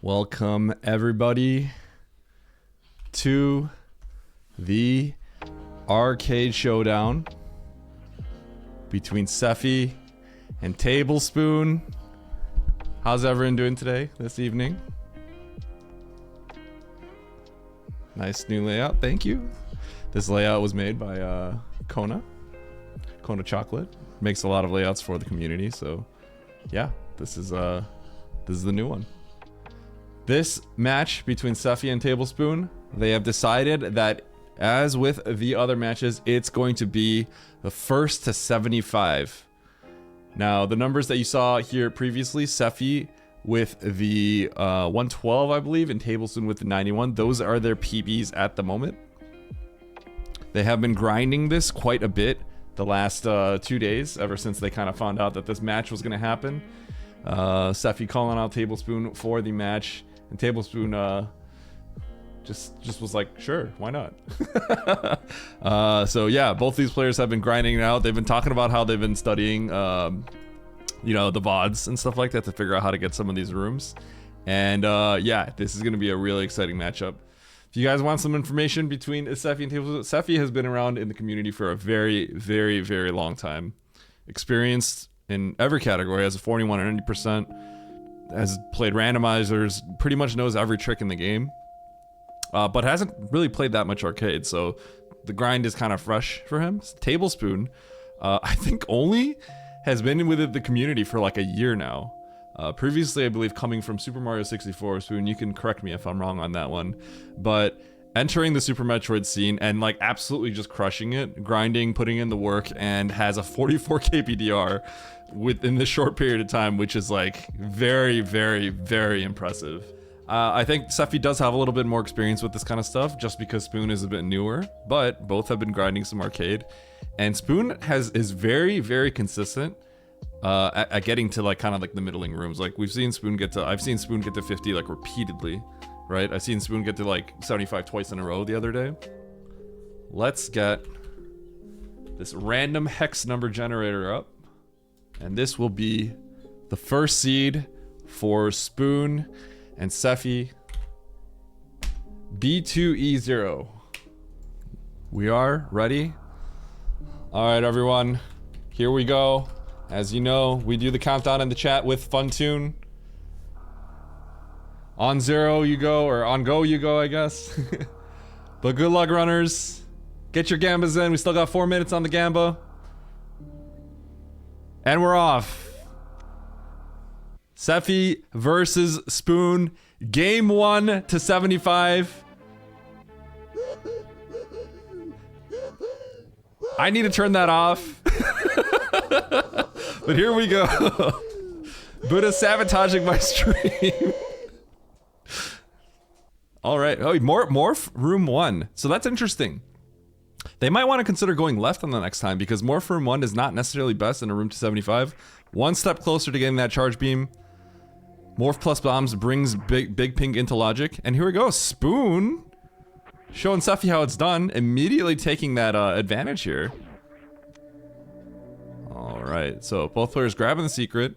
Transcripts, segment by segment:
Welcome everybody to the arcade showdown between SEFI and Tablespoon. How's everyone doing today, this evening? Nice new layout, thank you. This layout was made by Kona Chocolate. Makes a lot of layouts for the community, so yeah, this is the new one. This match between SEFI and Tablespoon, they have decided that, as with the other matches, it's going to be the first to 75. Now, the numbers that you saw here previously, SEFI with the 112, I believe, and Tablespoon with the 91, those are their PBs at the moment. They have been grinding this quite a bit the last 2 days, ever since they kind of found out that this match was going to happen. SEFI calling out Tablespoon for the match, and Tablespoon just was like, sure, why not? So yeah, both these players have been grinding it out. They've been talking about how they've been studying, you know, the VODs and stuff like that to figure out how to get some of these rooms. And yeah, this is going to be a really exciting matchup. If you guys want some information between SEFI and Tablespoon, SEFI has been around in the community for a very, very, very long time. Experienced in every category, has a 41 and 90%, has played randomizers, pretty much knows every trick in the game, but hasn't really played that much arcade, so the grind is kind of fresh for him. Tablespoon, I think only has been with the community for like a year now. Previously, I believe, coming from Super Mario 64, Spoon, you can correct me if I'm wrong on that one, but entering the Super Metroid scene and like absolutely just crushing it, grinding, putting in the work, and has a 44 KPDR within this short period of time, which is like very, very, very impressive. I think SEFI does have a little bit more experience with this kind of stuff, just because Spoon is a bit newer, but both have been grinding some arcade, and Spoon is very, very consistent at getting to like kind of like the middling rooms. Like I've seen Spoon get to 50 like repeatedly, right? I've seen Spoon get to like 75 twice in a row the other day. Let's get this random hex number generator up, and this will be the first seed for Spoon and SEFI. B2E0. We are ready. All right, everyone, here we go. As you know, we do the countdown in the chat with Funtune. On 0 you go, or on go you go, I guess. But good luck, runners. Get your gambas in. We still got 4 minutes on the gamba. And we're off. SEFI versus Spoon. Game 1 to 75. I need to turn that off. But here we go. Buddha sabotaging my stream. All right. Oh, Morph Room 1. So that's interesting. They might want to consider going left on the next time, because Morph Room 1 is not necessarily best in a room to 75. One step closer to getting that charge beam. Morph plus bombs brings big ping into logic. And here we go. Spoon showing SEFI how it's done. Immediately taking that advantage here. All right. So both players grabbing the secret.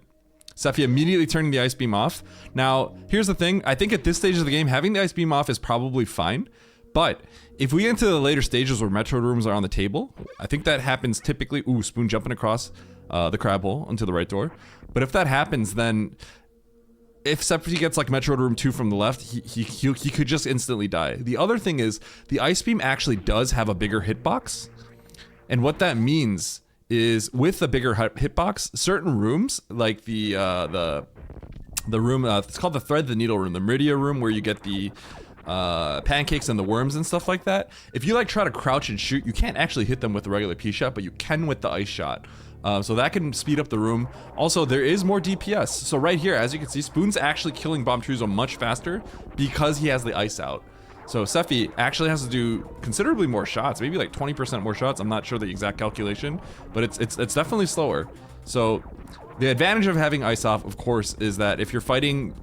SEFI immediately turning the ice beam off. Now, here's the thing. I think at this stage of the game, having the ice beam off is probably fine. But if we get into the later stages where Metroid rooms are on the table, I think that happens typically. Ooh, Spoon jumping across the crab hole into the right door. But if that happens, then if SEFI gets like Metroid Room 2 from the left, he could just instantly die. The other thing is, the ice beam actually does have a bigger hitbox. And what that means is, with the bigger hitbox, certain rooms, like the room, it's called the Thread the Needle room, the Meridia room, where you get the pancakes and the worms and stuff like that. If you like try to crouch and shoot, you can't actually hit them with the regular P shot, but you can with the ice shot. So that can speed up the room. Also, there is more DPS. So right here, as you can see, Spoon's actually killing Bomb Truzo much faster because he has the ice out. So SEFI actually has to do considerably more shots, maybe like 20% more shots. I'm not sure the exact calculation, but it's definitely slower. So the advantage of having ice off, of course, is that if you're fighting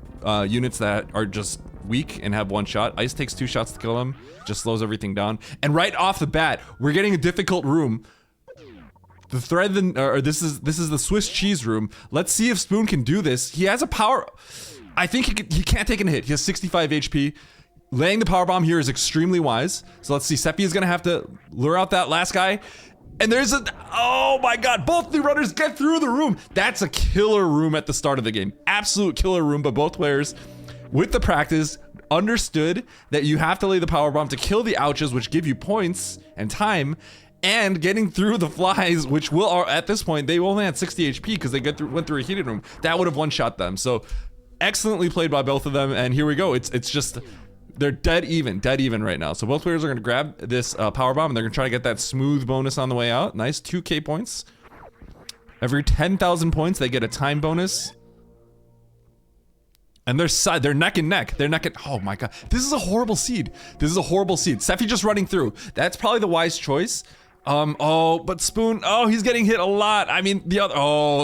units that are just weak and have one shot, ice takes 2 shots to kill them, just slows everything down. And right off the bat, we're getting a difficult room. the thread, or this is the Swiss cheese room. Let's see if Spoon can do this. He has a power. I think he can't take a hit. He has 65 HP. Laying the power bomb here is extremely wise. So let's see. Sefi is gonna have to lure out that last guy. And there's oh my god, both the runners get through the room. That's a killer room at the start of the game. Absolute killer room, but both players, with the practice, understood that you have to lay the power bomb to kill the ouches, which give you points and time, and getting through the flies, which will, at this point, they only had 60 HP because they went through a heated room. That would have one-shot them. So excellently played by both of them, and here we go. It's just, they're dead even right now. So both players are gonna grab this power bomb, and they're gonna try to get that smooth bonus on the way out. Nice, 2k points. Every 10,000 points, they get a time bonus. And they're neck and neck. Oh my god. This is a horrible seed. Sefi just running through. That's probably the wise choice. Oh, but Spoon, oh, he's getting hit a lot. I mean,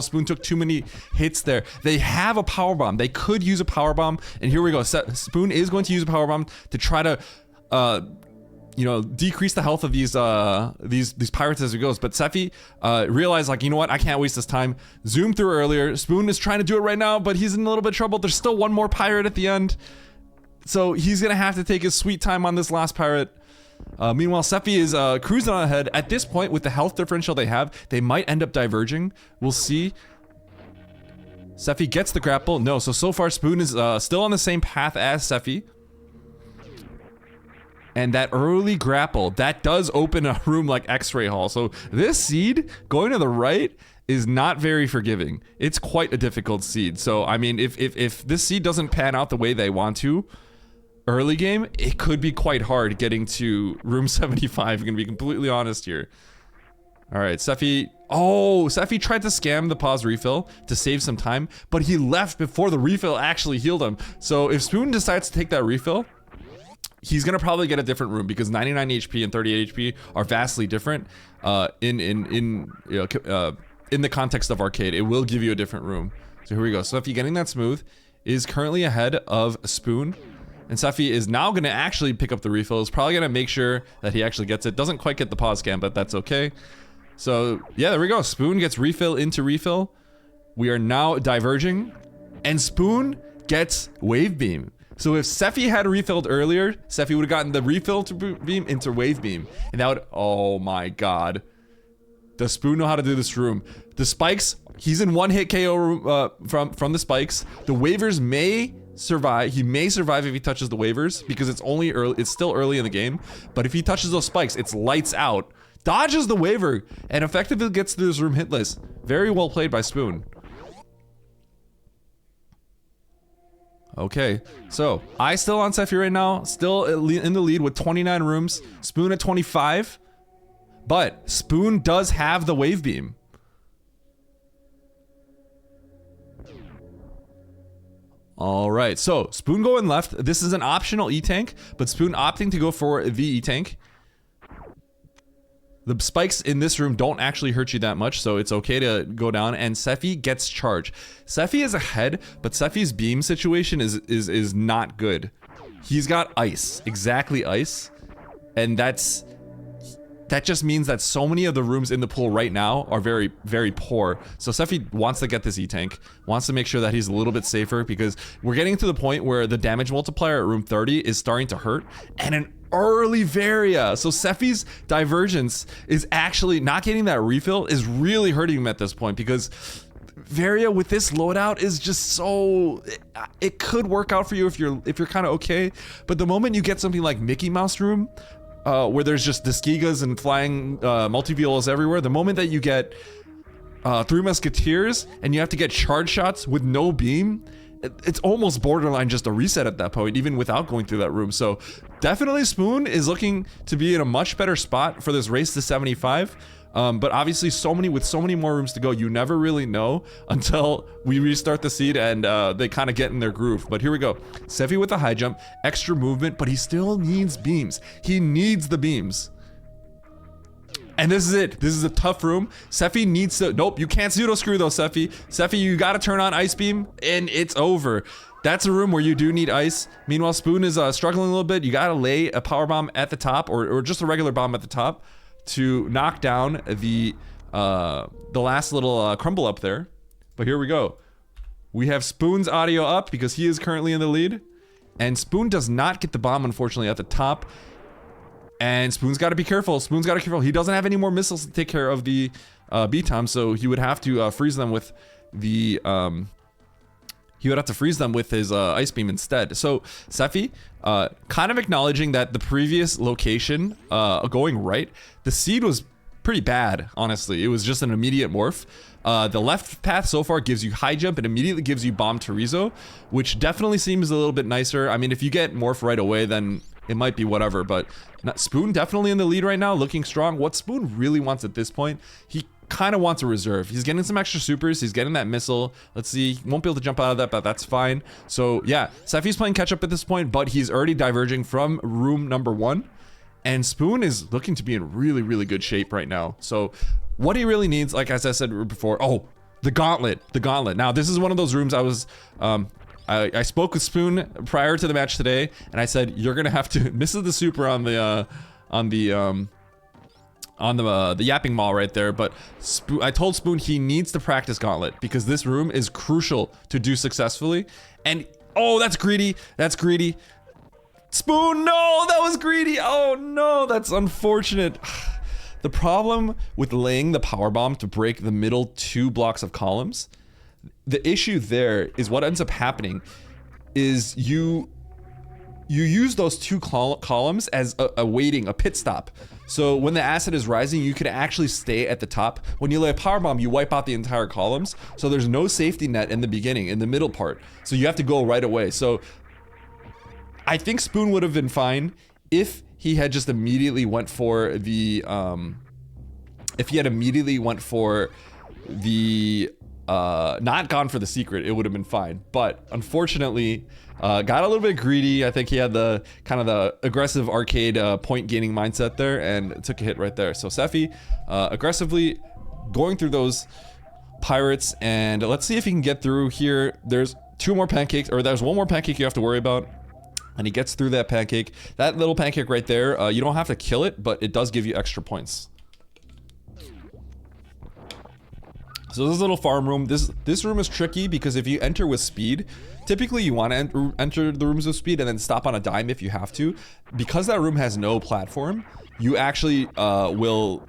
Spoon took too many hits there. They have a power bomb. They could use a power bomb. And here we go. Spoon is going to use a power bomb to try to, decrease the health of these pirates as it goes. But Sefi realized, like, you know what, I can't waste this time. Zoom through earlier. Spoon is trying to do it right now, but he's in a little bit of trouble. There's still one more pirate at the end, so he's gonna have to take his sweet time on this last pirate. Meanwhile, Sefi is cruising on ahead. At this point, with the health differential they have, they might end up diverging. We'll see. Sefi gets the grapple. No, so far Spoon is still on the same path as Sefi. And that early grapple, that does open a room like X-Ray Hall. So this seed, going to the right, is not very forgiving. It's quite a difficult seed. So, I mean, if this seed doesn't pan out the way they want to, early game, it could be quite hard getting to room 75. I'm gonna be completely honest here. All right, Sefi. Oh, Sefi tried to scam the pause refill to save some time, but he left before the refill actually healed him. So if Spoon decides to take that refill, he's gonna probably get a different room because 99 HP and 38 HP are vastly different. In the context of arcade, it will give you a different room. So here we go. Sefi getting that smooth is currently ahead of Spoon. And Sefi is now going to actually pick up the refill. Is probably going to make sure that he actually gets it. Doesn't quite get the pause scam, but that's okay. So, yeah, there we go. Spoon gets refill into refill. We are now diverging. And Spoon gets wave beam. So if Sefi had refilled earlier, Sefi would have gotten the refill to beam into wave beam. And that would, oh my god. Does Spoon know how to do this room? The spikes, he's in one hit KO room, from the spikes. The waivers may survive. He may survive if he touches the waivers because it's still early in the game. But if he touches those spikes, it's lights out. Dodges the waiver and effectively gets through this room hitless. Very well played by Spoon. Okay, so I still on Sefi right now, still in the lead with 29 rooms. Spoon at 25, but Spoon does have the wave beam. All right, so Spoon going left. This is an optional E-tank, but Spoon opting to go for the E-tank. The spikes in this room don't actually hurt you that much, so it's okay to go down, and Sefi gets charged. Sefi is ahead, but Sefi's beam situation is not good. He's got ice, exactly ice, and that just means that so many of the rooms in the pool right now are very, very poor. So Sefi wants to get this E-tank, wants to make sure that he's a little bit safer because we're getting to the point where the damage multiplier at room 30 is starting to hurt, and an early Varia. So Sefi's divergence is actually not getting that refill is really hurting him at this point because Varia with this loadout is just so, it could work out for you if you're kind of okay, but the moment you get something like Mickey Mouse Room, where there's just Disgigas and flying multi-violas everywhere, the moment that you get Three Musketeers and you have to get charge shots with no beam, it's almost borderline just a reset at that point, even without going through that room. So definitely Spoon is looking to be in a much better spot for this race to 75. But obviously with so many more rooms to go, you never really know until we restart the seed and they kind of get in their groove. But here we go. Sefi with a high jump, extra movement, but he still needs beams. He needs the beams. And this is it. This is a tough room. Sefi needs to, nope, you can't pseudo screw though, Sefi. Sefi, you gotta turn on ice beam and it's over. That's a room where you do need ice. Meanwhile, Spoon is struggling a little bit. You gotta lay a power bomb at the top or just a regular bomb at the top to knock down the the last little crumble up there. But here we go. We have Spoon's audio up because he is currently in the lead. And Spoon does not get the bomb, unfortunately, at the top. And Spoon's got to be careful. Spoon's got to be careful. He doesn't have any more missiles to take care of the B-Tom, so he would have to freeze them with the... he would have to freeze them with his Ice Beam instead. So SEFI, kind of acknowledging that the previous location, going right, the seed was pretty bad, honestly. It was just an immediate morph. The left path so far gives you high jump and immediately gives you bomb Torizo, which definitely seems a little bit nicer. I mean, if you get morph right away, then it might be whatever, but Spoon definitely in the lead right now, looking strong. What Spoon really wants at this point, he kind of wants a reserve. He's getting some extra supers. He's getting that missile. Let's see. He won't be able to jump out of that, but that's fine. So yeah, SEFI's playing catch up at this point, but he's already diverging from room number 1. And Spoon is looking to be in really, really good shape right now. So what he really needs, like as I said before, oh, the gauntlet. Now this is one of those rooms I was, I spoke with Spoon prior to the match today, and I said, you're gonna have to, this is the super on the yapping mall right there, but I told Spoon he needs to practice gauntlet because this room is crucial to do successfully. And oh, that's greedy. Spoon, no, that was greedy. Oh no, that's unfortunate. The problem with laying the power bomb to break the middle 2 blocks of columns, the issue there is what ends up happening is you use those 2 columns as a waiting, a pit stop. So when the acid is rising, you can actually stay at the top. When you lay a power bomb, you wipe out the entire columns. So there's no safety net in the beginning, in the middle part. So you have to go right away. So I think Spoon would have been fine if he had just immediately went for the, not gone for the secret, it would have been fine. But unfortunately, got a little bit greedy. I think he had the kind of the aggressive arcade point gaining mindset there and took a hit right there. So SEFI aggressively going through those pirates, and let's see if he can get through here. There's 2 more pancakes, or there's 1 more pancake you have to worry about. And he gets through that pancake. That little pancake right there, you don't have to kill it, but it does give you extra points. So this little farm room, this room is tricky because if you enter with speed, typically you want to enter the rooms with speed and then stop on a dime if you have to. Because that room has no platform, you actually will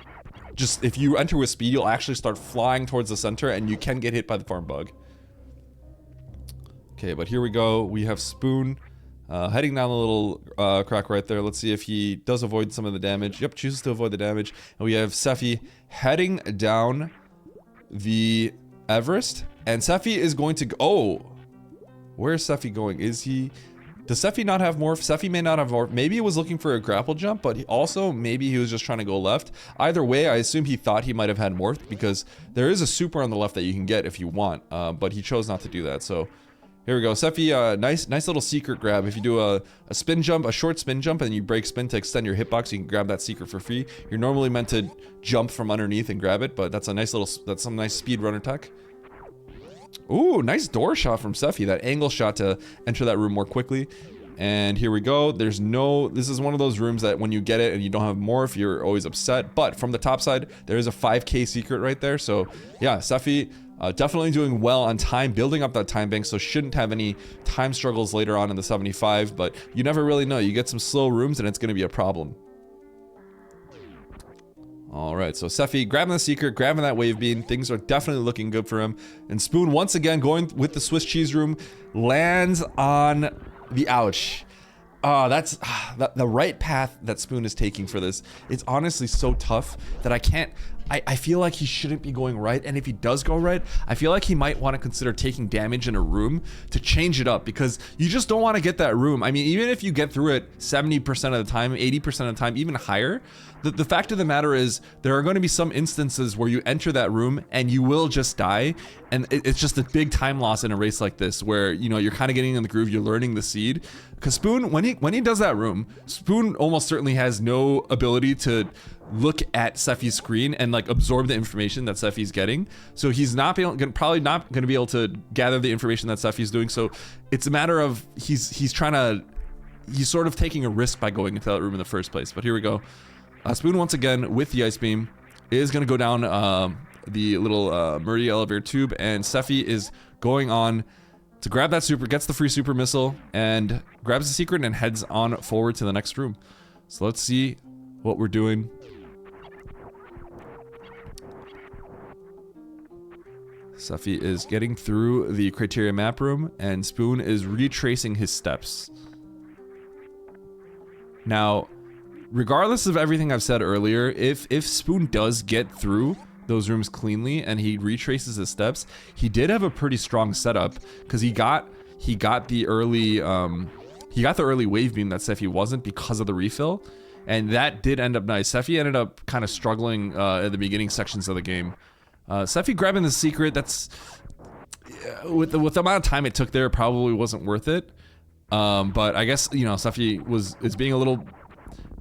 just, if you enter with speed, you'll actually start flying towards the center and you can get hit by the farm bug. Okay, but here we go. We have Spoon heading down the little crack right there. Let's see if he does avoid some of the damage. Yep, chooses to avoid the damage. And we have SEFI heading down the Everest, and SEFI is going to go, oh, where's SEFI going? Does SEFI not have morph? SEFI may not have morph. Maybe he was looking for a grapple jump, but maybe he was just trying to go left. Either way, I assume he thought he might have had morph because there is a super on the left that you can get if you want, but he chose not to do that. So here we go. SEFI, nice little secret grab. If you do a spin jump, a short spin jump, and you break spin to extend your hitbox, you can grab that secret for free. You're normally meant to jump from underneath and grab it, but that's some nice speedrunner tech. Ooh, nice door shot from SEFI. That angle shot to enter that room more quickly. And here we go. This is one of those rooms that when you get it and you don't have morph, you're always upset. But from the top side, there is a 5k secret right there. So yeah, SEFI, definitely doing well on time, building up that time bank, so shouldn't have any time struggles later on in the 75, but you never really know. You get some slow rooms and it's going to be a problem. Alright, so SEFI grabbing the secret, grabbing that wave beam. Things are definitely looking good for him. And Spoon once again going with the Swiss cheese room, lands on the ouch. That's the right path that Spoon is taking for this. It's honestly so tough that I feel like he shouldn't be going right, and if he does go right, I feel like he might want to consider taking damage in a room to change it up, because you just don't want to get that room. I mean, even if you get through it 70% of the time, 80% of the time, even higher, the fact of the matter is there are going to be some instances where you enter that room and you will just die, and it's just a big time loss in a race like this where, you know, you're kind of getting in the groove, you're learning the seed. Because Spoon, when he does that room, Spoon almost certainly has no ability to look at SEFI's screen and like absorb the information that SEFI's getting. So he's probably not going to be able to gather the information that SEFI's doing. So it's a matter of he's sort of taking a risk by going into that room in the first place. But here we go. Spoon once again with the ice beam. is going to go down the little Murdy elevator tube, and SEFI is going on to grab that super, gets the free super missile, and grabs the secret and heads on forward to the next room. So let's see what we're doing. SEFI is getting through the criteria map room, and Spoon is retracing his steps. Now, regardless of everything I've said earlier, if Spoon does get through those rooms cleanly and he retraces his steps, he did have a pretty strong setup because he got the early wave beam that SEFI wasn't because of the refill, and that did end up nice. SEFI ended up kind of struggling at the beginning sections of the game. SEFI grabbing the secret, that's with the amount of time it took there, probably wasn't worth it. But I guess, you know, SEFI is being a little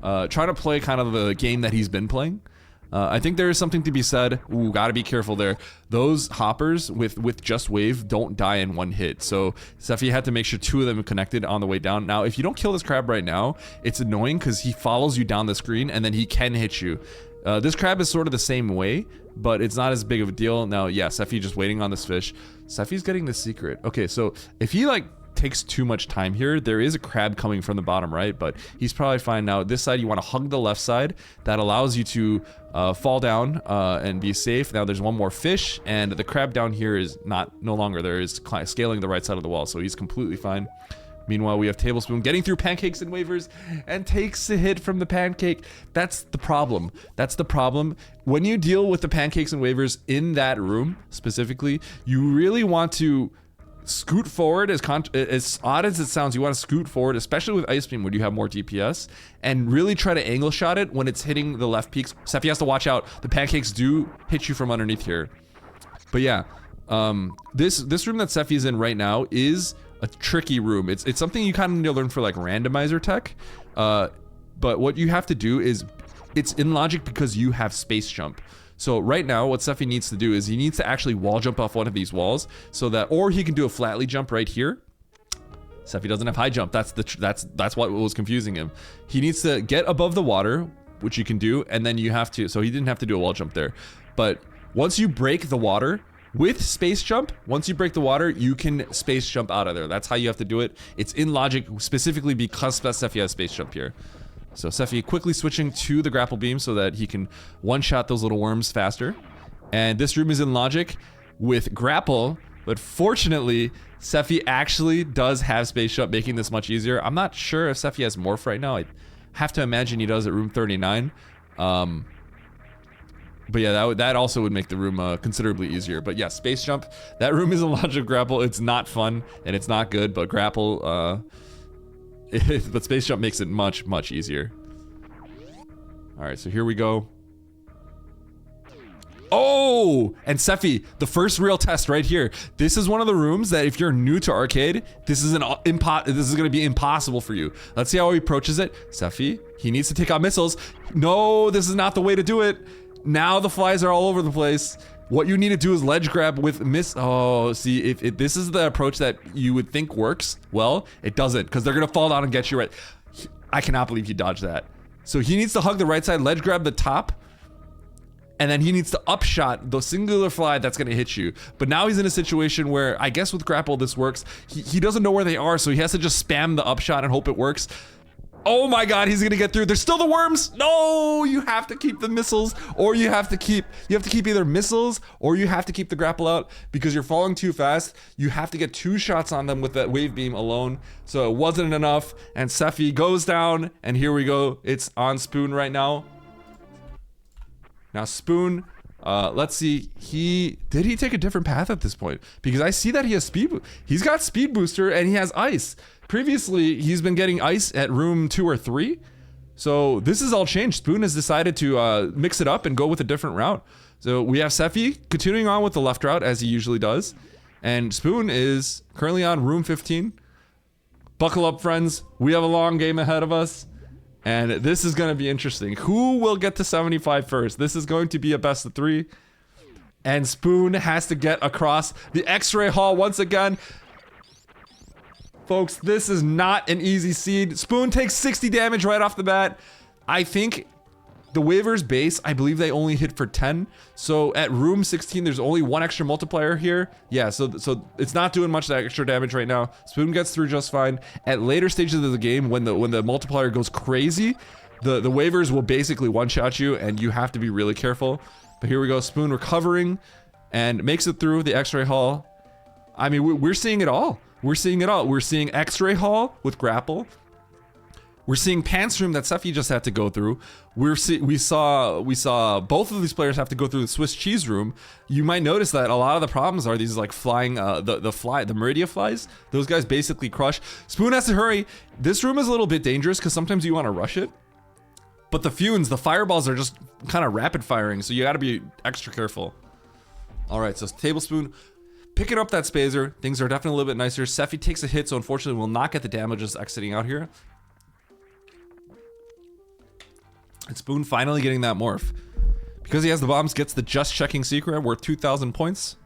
trying to play kind of the game that he's been playing. I think there is something to be said. Ooh, gotta be careful there. Those hoppers with just wave don't die in one hit. So SEFI had to make sure 2 of them are connected on the way down. Now, if you don't kill this crab right now, it's annoying because he follows you down the screen and then he can hit you. This crab is sort of the same way, but it's not as big of a deal. Now, yeah, SEFI just waiting on this fish. SEFI's getting the secret. Okay, so if he like takes too much time here, there is a crab coming from the bottom right, but he's probably fine. Now this side, you want to hug the left side. That allows you to fall down and be safe. Now there's one more fish, and the crab down here is no longer there, is scaling the right side of the wall, so he's completely fine. Meanwhile, we have Tablespoon getting through pancakes and wavers and takes a hit from the pancake. That's the problem. That's the problem. When you deal with the pancakes and wavers in that room specifically, you really want to scoot forward. As odd as it sounds, you want to scoot forward, especially with Ice Beam when you have more DPS, and really try to angle shot it when it's hitting the left peaks. SEFI has to watch out. The pancakes do hit you from underneath here. But yeah, this room that SEFI's in right now is a tricky room. It's something you kind of need to learn for like randomizer tech. But what you have to do is, it's in logic because you have space jump. So right now, what SEFI needs to do is he needs to actually wall jump off one of these walls, so that, or he can do a flatly jump right here. SEFI doesn't have high jump. That's what was confusing him. He needs to get above the water, which you can do, and then you have to. So he didn't have to do a wall jump there. But once you break the water with space jump, once you break the water, you can space jump out of there. That's how you have to do it. It's in logic specifically because SEFI has space jump here. So SEFI quickly switching to the grapple beam so that he can one-shot those little worms faster. And this room is in logic with grapple, but fortunately, SEFI actually does have space jump, making this much easier. I'm not sure if SEFI has morph right now. I have to imagine he does at room 39. But yeah, that also would make the room considerably easier. But yeah, space jump, that room is a logic grapple. It's not fun and it's not good, but grapple, but space jump makes it much, much easier. All right, so here we go. Oh, and SEFI, the first real test right here. This is one of the rooms that if you're new to arcade, this is gonna be impossible for you. Let's see how he approaches it. SEFI, he needs to take out missiles. No, this is not the way to do it. Now the flies are all over the place. What you need to do is ledge grab with oh, see, if this is the approach that you would think works, well, it doesn't, because they're gonna fall down and get you right. I cannot believe he dodged that. So he needs to hug the right side, ledge grab the top, and then he needs to upshot the singular fly that's gonna hit you. But now he's in a situation where, I guess with grapple this works, he doesn't know where they are, so he has to just spam the upshot and hope it works. Oh my god, he's gonna get through. There's still the worms. No, you have to keep the missiles, or you have to keep either missiles or you have to keep the grapple out because you're falling too fast. You have to get 2 shots on them with that wave beam alone. So it wasn't enough, and SEFI goes down, and here we go. It's on Spoon right now. Now Spoon, let's see, did he take a different path at this point? Because I see that he has he's got speed booster and he has ice. Previously, he's been getting ice at room 2 or 3. So this is all changed. Spoon has decided to mix it up and go with a different route. So we have SEFI continuing on with the left route as he usually does. And Spoon is currently on room 15. Buckle up, friends. We have a long game ahead of us. And this is going to be interesting. Who will get to 75 first? This is going to be a best of 3. And Spoon has to get across the X-ray hall once again. Folks, this is not an easy seed. Spoon takes 60 damage right off the bat. I think The waivers base, I believe they only hit for 10. So at room 16, there's only one extra multiplier here. Yeah, so it's not doing much extra damage right now. Spoon gets through just fine. At later stages of the game, when the multiplier goes crazy, the waivers will basically one-shot you, and you have to be really careful. But here we go, Spoon recovering and makes it through the X-ray hall. I mean, we're seeing it all. We're seeing it all. We're seeing X-ray hall with grapple. We're seeing Pants Room that Sefi just had to go through. We saw both of these players have to go through the Swiss cheese room. You might notice that a lot of the problems are these like flying the Meridia flies. Those guys basically crush. Spoon has to hurry. This room is a little bit dangerous because sometimes you want to rush it. But the Funes, the fireballs are just kind of rapid firing, so you got to be extra careful. All right, so Tablespoon picking up that Spazer. Things are definitely a little bit nicer. Sefi takes a hit, so unfortunately will not get the damage just exiting out here. And Spoon finally getting that morph. Because he has the bombs, gets the just checking secret worth 2,000 points.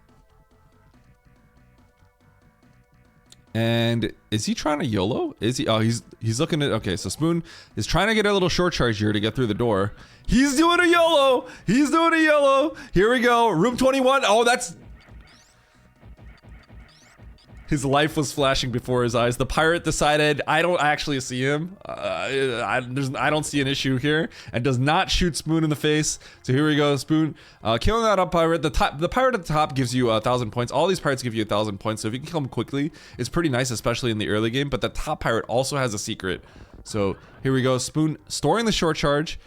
And is he trying to YOLO? Is he? Oh, he's looking at, okay, so Spoon is trying to get a little short charge here to get through the door. He's doing a YOLO! He's doing a YOLO! Here we go, room 21. Oh, that's... His life was flashing before his eyes. The pirate decided, I don't actually see him. I don't see an issue here, and does not shoot Spoon in the face. So here we go, Spoon killing that up pirate. The pirate at the top gives you 1,000 points. All these pirates give you 1,000 points. So if you can kill him quickly, it's pretty nice, especially in the early game. But the top pirate also has a secret. So here we go, Spoon storing the short charge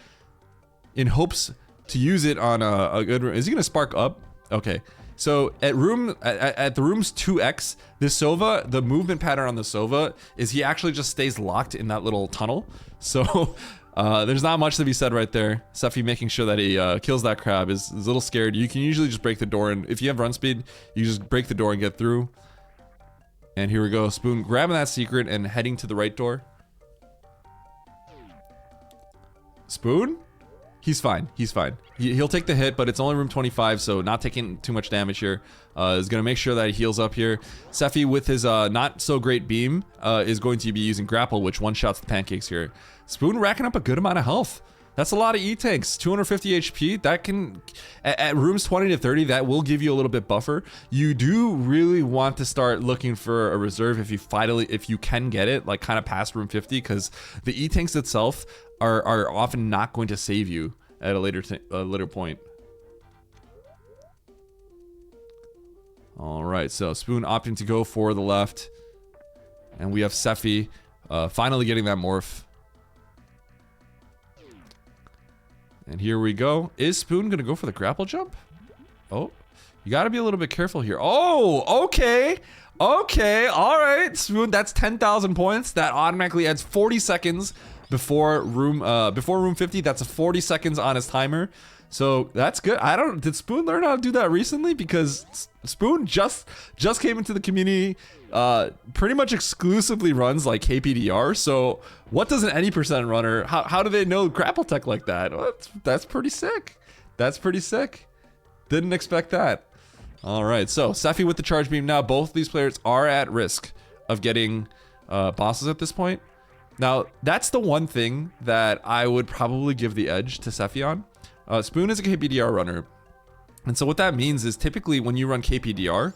in hopes to use it on a good. Is he gonna spark up? Okay. So at the room's 2x, this Sova, the movement pattern on the Sova is he actually just stays locked in that little tunnel. So there's not much to be said right there. Sefi making sure that he kills that crab is a little scared. You can usually just break the door, and if you have run speed, you just break the door and get through. And here we go, Spoon grabbing that secret and heading to the right door. Spoon? He's fine. He's fine. He'll take the hit, but it's only room 25, so not taking too much damage here. Is going to make sure that he heals up here. Sefi, with his not so great beam, is going to be using grapple, which one-shots the pancakes here. Spoon racking up a good amount of health. That's a lot of E-tanks. 250 HP. That can, at rooms 20 to 30, that will give you a little bit buffer. You do really want to start looking for a reserve if you can get it, like kind of past room 50, because the E-tanks itself are often not going to save you at a later point. All right, so Spoon opting to go for the left, and we have Sefi finally getting that morph. And here we go. Is Spoon gonna go for the grapple jump? Oh, you gotta be a little bit careful here. Oh, okay. Okay, all right, Spoon, that's 10,000 points. That automatically adds 40 seconds before room 50. That's a 40 seconds on his timer. So that's good. Did Spoon learn how to do that recently? Because Spoon just came into the community, pretty much exclusively runs like KPDR. So what does an any percent runner, how do they know grapple tech like that? Well, that's pretty sick. That's pretty sick. Didn't expect that. All right, so Sefi with the charge beam. Now both of these players are at risk of getting bosses at this point. Now that's the one thing that I would probably give the edge to Sefi on. Spoon is a KPDR runner, and so what that means is typically when you run KPDR,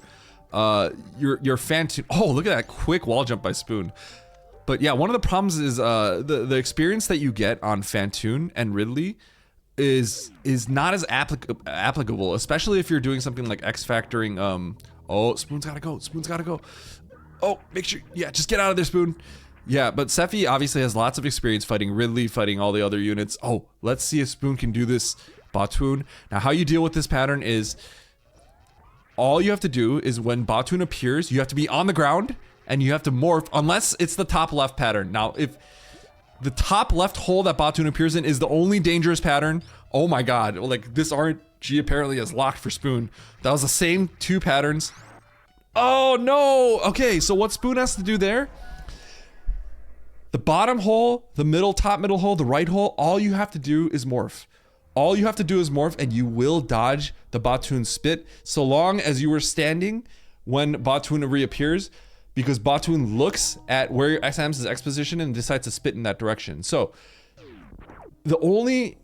your Fantoon. Oh, look at that quick wall jump by Spoon. But yeah, one of the problems is the experience that you get on Fantoon and Ridley is not as applicable, especially if you're doing something like X factoring. Oh, Spoon's gotta go. Spoon's gotta go. Oh, make sure. Yeah, just get out of there, Spoon. Yeah, but Sefi obviously has lots of experience fighting Ridley, fighting all the other units. Oh, let's see if Spoon can do this Batoon. Now, how you deal with this pattern is all you have to do is when Batoon appears, you have to be on the ground and you have to morph, unless it's the top left pattern. Now, if the top left hole that Batoon appears in is the only dangerous pattern, oh my god, like this RNG apparently is locked for Spoon. That was the same two patterns. Oh no! Okay, so what Spoon has to do there, the bottom hole, the top middle hole, the right hole, all you have to do is morph. All you have to do is morph and you will dodge the Batoon spit so long as you were standing when Batoon reappears, because Batoon looks at where Samus's X position and decides to spit in that direction. So the only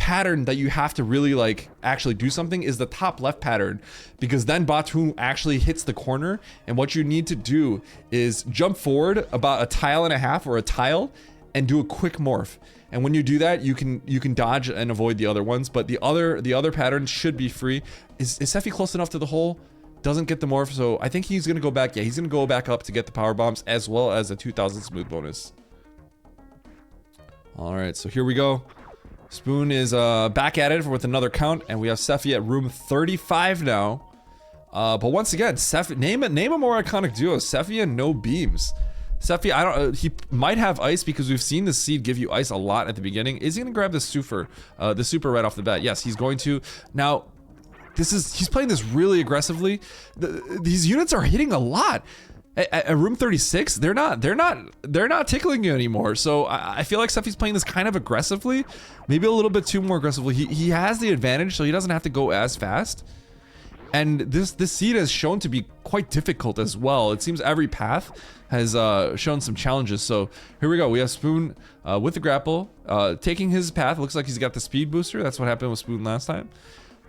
pattern that you have to really like actually do something is the top left pattern, because then Batu actually hits the corner, and what you need to do is jump forward about a tile and a half or a tile and do a quick morph. And when you do that, you can dodge and avoid the other ones, but the other patterns should be free. Is SEFI close enough to the hole? Doesn't get the morph, so I think he's gonna go back. Yeah, he's gonna go back up to get the power bombs as well as a 2000 smooth bonus. All right, so here we go. Spoon is back at it with another count, and we have SEFI at room 35 now. But once again, SEFI, name a more iconic duo. SEFI and no beams. SEFI, he might have ice because we've seen the seed give you ice a lot at the beginning. Is he gonna grab the super right off the bat? Yes, he's going to. Now, he's playing this really aggressively. These units are hitting a lot. At room 36, they're not tickling you anymore. So I feel like SEFI's playing this kind of aggressively, maybe a little bit too more aggressively. He has the advantage, so he doesn't have to go as fast. And this seed has shown to be quite difficult as well. It seems every path has shown some challenges. So here we go. We have Spoon with the grapple, taking his path. Looks like he's got the speed booster. That's what happened with Spoon last time.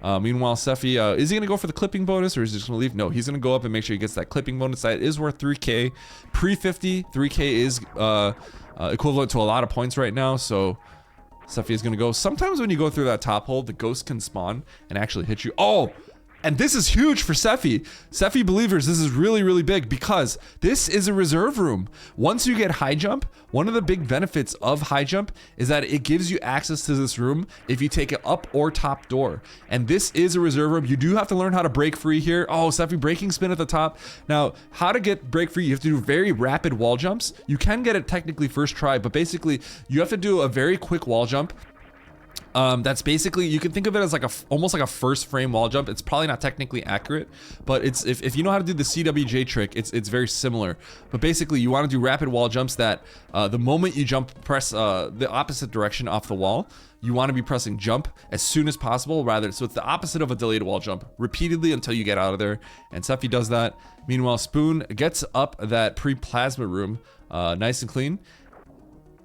Meanwhile, SEFI, is he gonna go for the clipping bonus, or is he just gonna leave? No, he's gonna go up and make sure he gets that clipping bonus. That is worth 3k. Pre-50, 3k is equivalent to a lot of points right now, so SEFI is gonna go. Sometimes when you go through that top hole, the ghost can spawn and actually hit you. Oh! And this is huge for SEFI. SEFI believers, this is really, really big because this is a reserve room. Once you get high jump, one of the big benefits of high jump is that it gives you access to this room if you take it up or top door. And this is a reserve room. You do have to learn how to break free here. Oh, SEFI breaking spin at the top. Now, how to get break free, you have to do very rapid wall jumps. You can get it technically first try, but basically you have to do a very quick wall jump. That's basically, you can think of it as like almost like a first frame wall jump. It's probably not technically accurate, but it's if you know how to do the CWJ trick, it's very similar. But basically, you want to do rapid wall jumps that the moment you jump, press the opposite direction off the wall. You want to be pressing jump as soon as possible, so it's the opposite of a delayed wall jump, repeatedly until you get out of there. And SEFI does that. Meanwhile, Spoon gets up that pre-plasma room, nice and clean.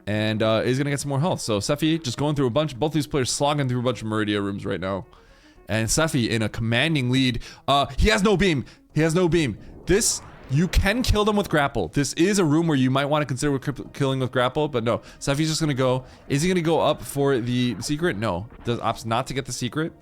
And is gonna get some more health. So SEFI just going through both these players slogging through a bunch of Meridia rooms right now. And SEFI in a commanding lead. He has no beam. He has no beam. This, you can kill them with grapple. This is a room where you might want to consider killing with grapple, but no. SEFI's just gonna go. Is he gonna go up for the secret? No. Does opts not to get the secret.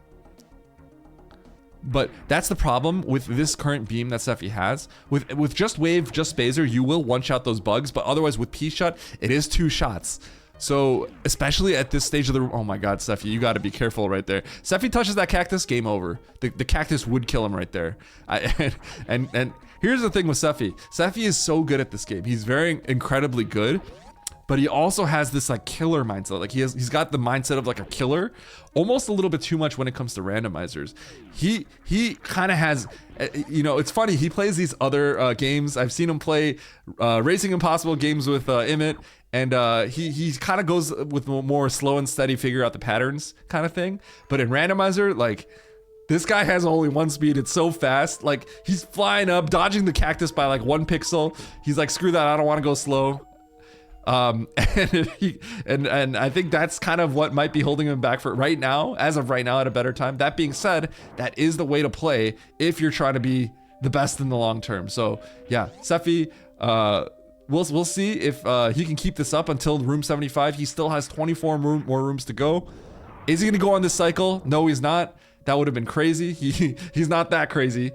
But that's the problem with this current beam that SEFI has. With just wave, just phaser, you will one-shot those bugs, but otherwise with P-shot, it is 2 shots. So, especially at this stage of the room, oh my god, SEFI, you gotta be careful right there. SEFI touches that cactus, game over. The cactus would kill him right there. And here's the thing with SEFI. SEFI is so good at this game. He's very incredibly good. But he also has this like killer mindset. Like he's got the mindset of like a killer, almost a little bit too much when it comes to randomizers. He kind of has, you know, it's funny. He plays these other games. I've seen him play Racing Impossible games with Imit, and he kind of goes with more slow and steady, figure out the patterns kind of thing. But in randomizer, like, this guy has only 1 speed. It's so fast. Like, he's flying up, dodging the cactus by like 1 pixel. He's like, screw that, I don't want to go slow. And I think that's kind of what might be holding him back for right now, as of right now, at a better time. That being said, that is the way to play if you're trying to be the best in the long term. So yeah, SEFI, we'll see if he can keep this up until room 75. He still has 24 more rooms to go. Is he gonna go on this cycle? No, he's not. That would have been crazy. He's not that crazy.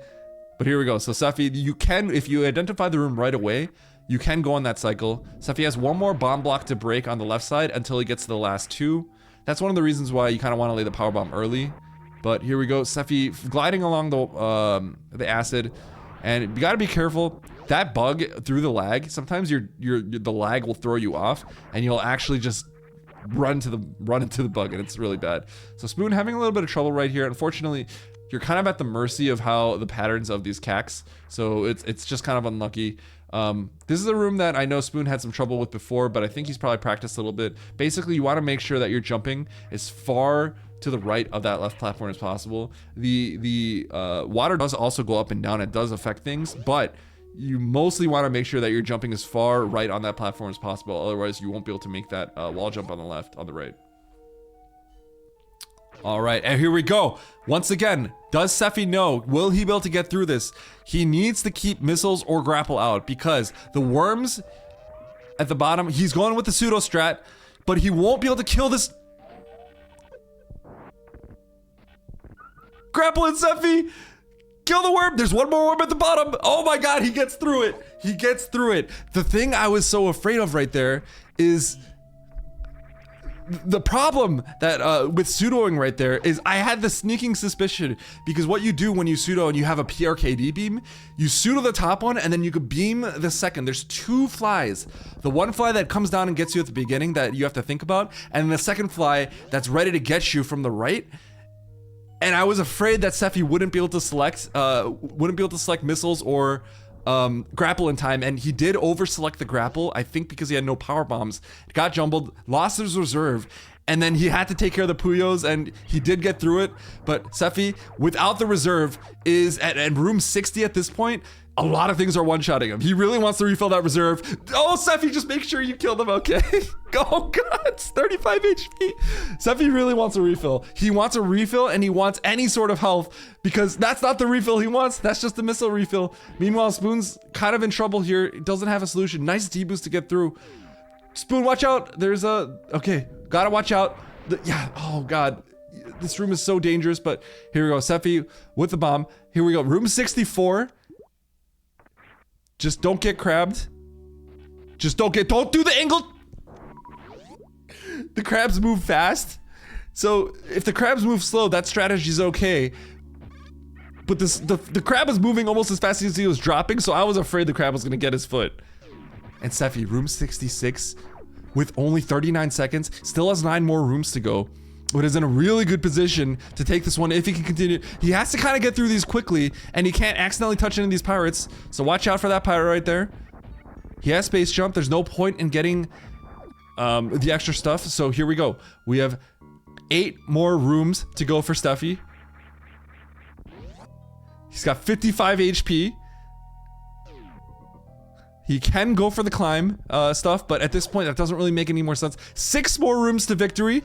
But here we go. So SEFI, you can, if you identify the room right away, you can go on that cycle. SEFI has 1 more bomb block to break on the left side until he gets to the last 2. That's one of the reasons why you kind of want to lay the power bomb early. But here we go. SEFI gliding along the acid, and you got to be careful. That bug through the lag, sometimes the lag will throw you off, and you'll actually just run into the bug, and it's really bad. So Spoon having a little bit of trouble right here. Unfortunately, you're kind of at the mercy of how the patterns of these cacks. So it's just kind of unlucky. This is a room that I know Spoon had some trouble with before, but I think he's probably practiced a little bit. Basically, you want to make sure that you're jumping as far to the right of that left platform as possible. The water does also go up and down. It does affect things, but you mostly want to make sure that you're jumping as far right on that platform as possible. Otherwise, you won't be able to make that wall jump on the left, on the right. All right, and here we go. Once again, does SEFI know? Will he be able to get through this? He needs to keep missiles or grapple out because the worms at the bottom, he's going with the pseudo strat, but he won't be able to kill this. Grapple and SEFI! Kill the worm! There's one more worm at the bottom! Oh my god, he gets through it! He gets through it. The thing I was so afraid of right there is the problem that with pseudoing right there is I had the sneaking suspicion because what you do when you pseudo and you have a PRKD beam, you pseudo the top one and then you could beam the second. There's two flies. The one fly that comes down and gets you at the beginning that you have to think about, and the second fly that's ready to get you from the right. And I was afraid that SEFI wouldn't be able to select missiles or grapple in time, and he did over select the grapple, I think because he had no power bombs. It got jumbled, lost his reserve, and then he had to take care of the Puyos, and he did get through it. But SEFI, without the reserve, is at room 60 at this point. A lot of things are one-shotting him. He really wants to refill that reserve. Oh, SEFI, just make sure you kill them, okay? Oh god, it's 35 HP. SEFI really wants a refill. He wants a refill and he wants any sort of health because that's not the refill he wants. That's just the missile refill. Meanwhile, Spoon's kind of in trouble here. He doesn't have a solution. Nice D-boost to get through. Spoon, watch out. There's a... Okay, gotta watch out. Yeah, oh god. This room is so dangerous, but here we go. SEFI with the bomb. Here we go. Room 64. Just don't get crabbed. Don't do the angle. The crabs move fast. So if the crabs move slow, that strategy is okay. But the crab is moving almost as fast as he was dropping, so I was afraid the crab was gonna get his foot. And SEFI, room 66, with only 39 seconds, still has 9 more rooms to go. But is in a really good position to take this one if he can continue. He has to kind of get through these quickly, and he can't accidentally touch any of these pirates. So watch out for that pirate right there. He has space jump. There's no point in getting the extra stuff. So here we go. We have 8 more rooms to go for SEFI. He's got 55 HP. He can go for the climb stuff, but at this point, that doesn't really make any more sense. 6 more rooms to victory.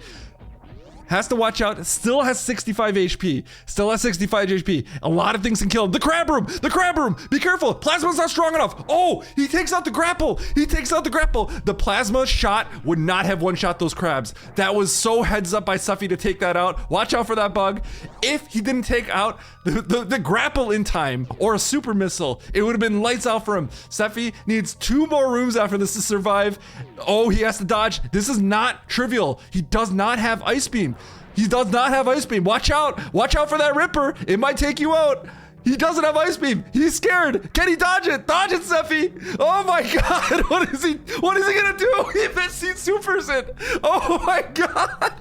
Has to watch out. Still has 65 HP. Still has 65 HP. A lot of things can kill him. The crab room! The crab room! Be careful! Plasma's not strong enough! Oh! He takes out the grapple! He takes out the grapple! The plasma shot would not have one-shot those crabs. That was so heads up by SEFI to take that out. Watch out for that bug. If he didn't take out the grapple in time or a super missile, it would have been lights out for him. SEFI needs 2 more rooms after this to survive. Oh, he has to dodge. This is not trivial. He does not have Ice Beam. He does not have Ice Beam. Watch out. Watch out for that Ripper. It might take you out. He doesn't have Ice Beam. He's scared. Can he dodge it? Dodge it, SEFI. Oh my god. What is he gonna do? He missed. He supers it. Oh my god.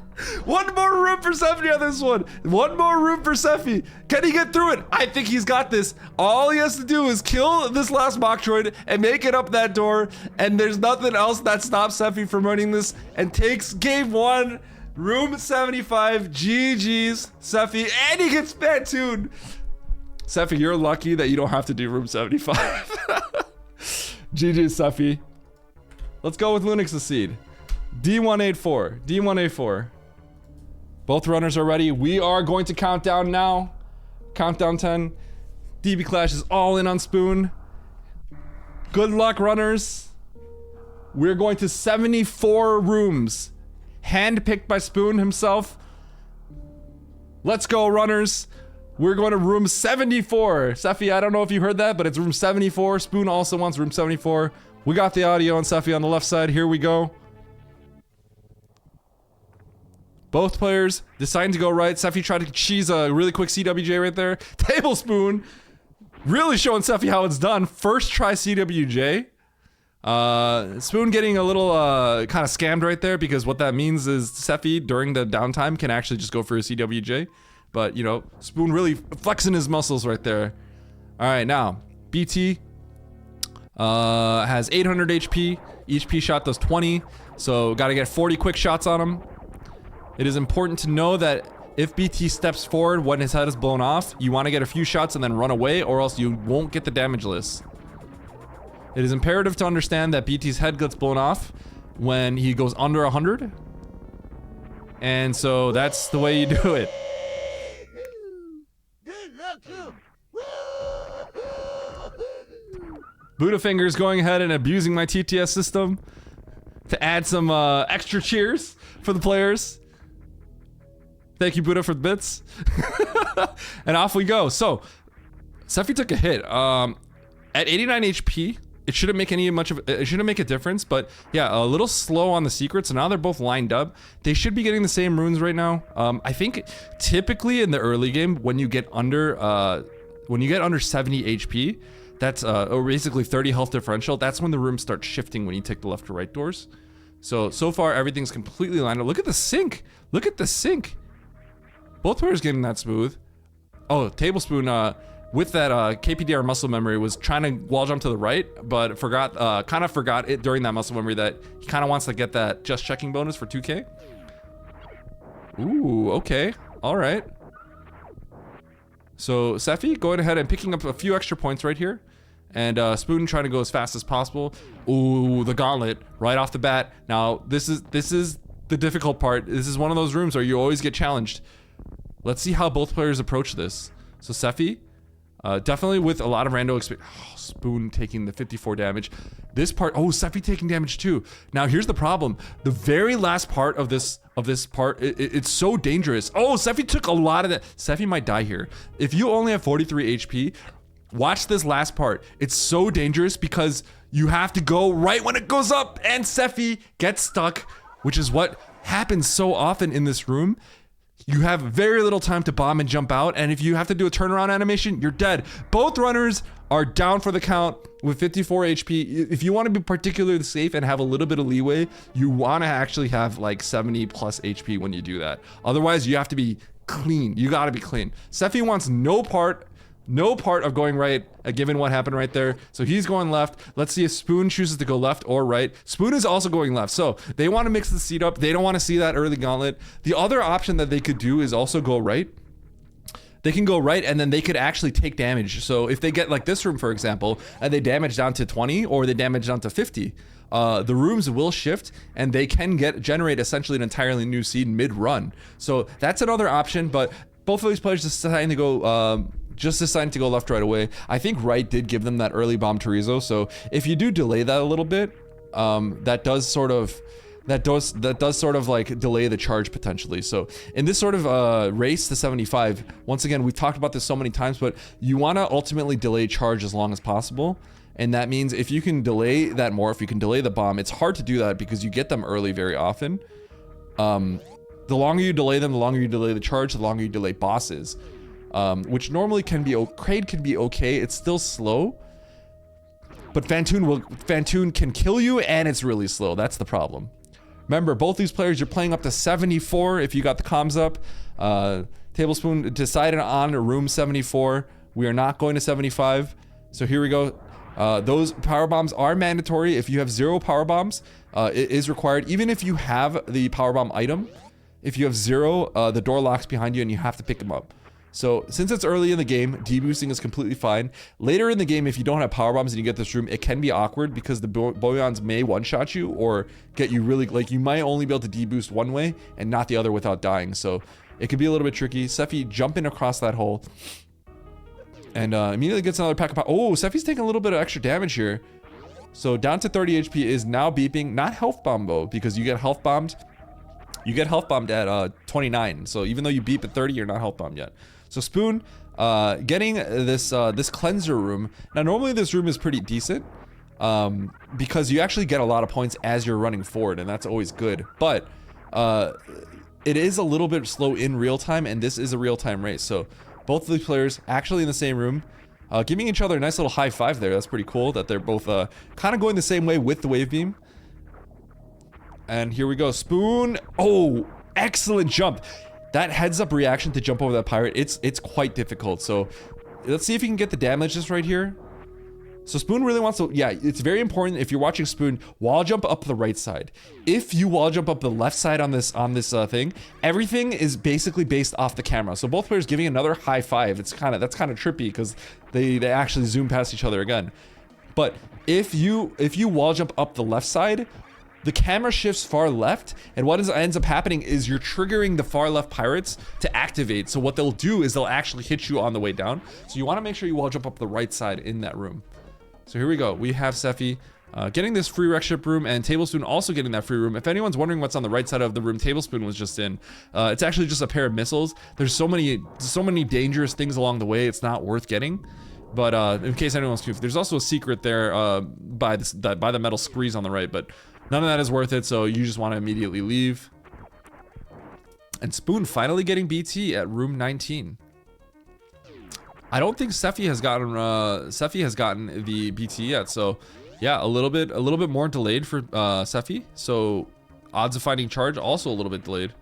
1 more room for SEFI on this one. 1 more room for SEFI. Can he get through it? I think he's got this. All he has to do is kill this last Metroid and make it up that door. And there's nothing else that stops SEFI from running this and takes game 1. Room 75, GG's, SEFI, and he gets Splatoon. SEFI, you're lucky that you don't have to do room 75. GG's, SEFI. Let's go with Lunix the Seed. D184, D184. Both runners are ready. We are going to count down now. Countdown 10. DB Clash is all in on Spoon. Good luck, runners. We're going to 74 rooms. Handpicked by Spoon himself. Let's go, runners. We're going to room 74. SEFI, I don't know if you heard that, but it's room 74. Spoon also wants room 74. We got the audio on SEFI on the left side. Here we go. Both players deciding to go right. SEFI tried to cheese a really quick CWJ right there. Tablespoon really showing SEFI how it's done. First try CWJ. Spoon getting a little kind of scammed right there because what that means is SEFI during the downtime can actually just go for a CWJ. But, you know, Spoon really flexing his muscles right there. All right, now, BT has 800 HP. Each P shot does 20, so got to get 40 quick shots on him. It is important to know that if BT steps forward when his head is blown off, you want to get a few shots and then run away, or else you won't get the damage list. It is imperative to understand that BT's head gets blown off when he goes under 100. And so that's the way you do it. Buddha going ahead and abusing my TTS system to add some extra cheers for the players. Thank you, Buddha, for the bits. And off we go. So, SEFI took a hit. At 89 HP, it shouldn't make it shouldn't make a difference, but yeah, a little slow on the secret. So now they're both lined up. They should be getting the same runes right now. I think typically in the early game, when you get under 70 HP, that's or basically 30 health differential, that's when the rooms start shifting when you take the left to right doors. So far everything's completely lined up. Look at the sync. Look at the sync. Both players getting that smooth. Oh, Tablespoon with that KPDR muscle memory was trying to wall jump to the right, but kind of forgot it during that muscle memory that he kind of wants to get that just checking bonus for 2K. Ooh, okay. All right. So SEFI going ahead and picking up a few extra points right here. And Spoon trying to go as fast as possible. Ooh, the gauntlet right off the bat. Now, this is the difficult part. This is one of those rooms where you always get challenged. Let's see how both players approach this. So SEFI, definitely with a lot of rando experience. Oh, Spoon taking the 54 damage. This part, oh, SEFI taking damage too. Now here's the problem. The very last part of this part, it's so dangerous. Oh, SEFI took a lot of that. SEFI might die here. If you only have 43 HP, watch this last part. It's so dangerous because you have to go right when it goes up, and SEFI gets stuck, which is what happens so often in this room. You have very little time to bomb and jump out, and if you have to do a turnaround animation, you're dead. Both runners are down for the count with 54 HP. If you want to be particularly safe and have a little bit of leeway, you want to actually have like 70 plus HP when you do that. Otherwise, you have to be clean. You got to be clean. SEFI wants no part of going right, given what happened right there. So he's going left. Let's see if Spoon chooses to go left or right. Spoon is also going left. So they want to mix the seat up. They don't want to see that early gauntlet. The other option that they could do is also go right. They can go right, and then they could actually take damage. So if they get like this room, for example, and they damage down to 20 or they damage down to 50, the rooms will shift and they can generate essentially an entirely new seed mid-run. So that's another option, but both of these players deciding to go just deciding to go left right away. I think right did give them that early bomb Torizo, so if you do delay that a little bit, that does sort of like delay the charge potentially. So in this sort of race to 75, once again, we've talked about this so many times, but you want to ultimately delay charge as long as possible. And that means if you can delay that more, if you can delay the bomb, it's hard to do that because you get them early very often. The longer you delay them, the longer you delay the charge, the longer you delay bosses. Which normally can be, Kraid can be okay, it's still slow. But Fantoon can kill you and it's really slow, that's the problem. Remember, both these players, you're playing up to 74 if you got the comms up. Tablespoon decided on room 74. We are not going to 75. So here we go. Those power bombs are mandatory. If you have 0 power bombs, it is required. Even if you have the power bomb item, if you have 0, the door locks behind you and you have to pick them up. So since it's early in the game, deboosting is completely fine. Later in the game, if you don't have power bombs and you get this room, it can be awkward because the Boyons may one-shot you or get you really, like you might only be able to deboost one way and not the other without dying. So it could be a little bit tricky. SEFI jumping across that hole and immediately gets another pack of power. Oh, SEFI's taking a little bit of extra damage here. So down to 30 HP is now beeping, not health bomb though, because you get health bombed. You get health bombed at 29. So even though you beep at 30, you're not health bombed yet. So Spoon, getting this this cleanser room. Now normally this room is pretty decent, because you actually get a lot of points as you're running forward, and that's always good. But it is a little bit slow in real time, and this is a real time race. So both of these players actually in the same room, giving each other a nice little high five there. That's pretty cool that they're both kind of going the same way with the wave beam. And here we go, Spoon. Oh, excellent jump. That heads up reaction to jump over that pirate, it's quite difficult. So let's see if you can get the damage just right here. So Spoon really wants to, yeah, it's very important if you're watching Spoon, wall jump up the right side. If you wall jump up the left side on this thing, everything is basically based off the camera. So both players giving another high five. That's kind of trippy because they actually zoom past each other again. But if you wall jump up the left side, the camera shifts far left, and what ends up happening is you're triggering the far left pirates to activate. So what they'll do is they'll actually hit you on the way down. So you want to make sure you wall jump up the right side in that room. So here we go. We have SEFI getting this free wreck ship room, and Tablespoon also getting that free room. If anyone's wondering what's on the right side of the room Tablespoon was just in, it's actually just a pair of missiles. There's so many dangerous things along the way, it's not worth getting. But in case anyone's confused, there's also a secret there by the metal screes on the right, but none of that is worth it, so you just want to immediately leave. And Spoon finally getting BT at room 19. I don't think SEFI has gotten the BT yet, so yeah, a little bit more delayed for SEFI. So odds of finding charge also a little bit delayed.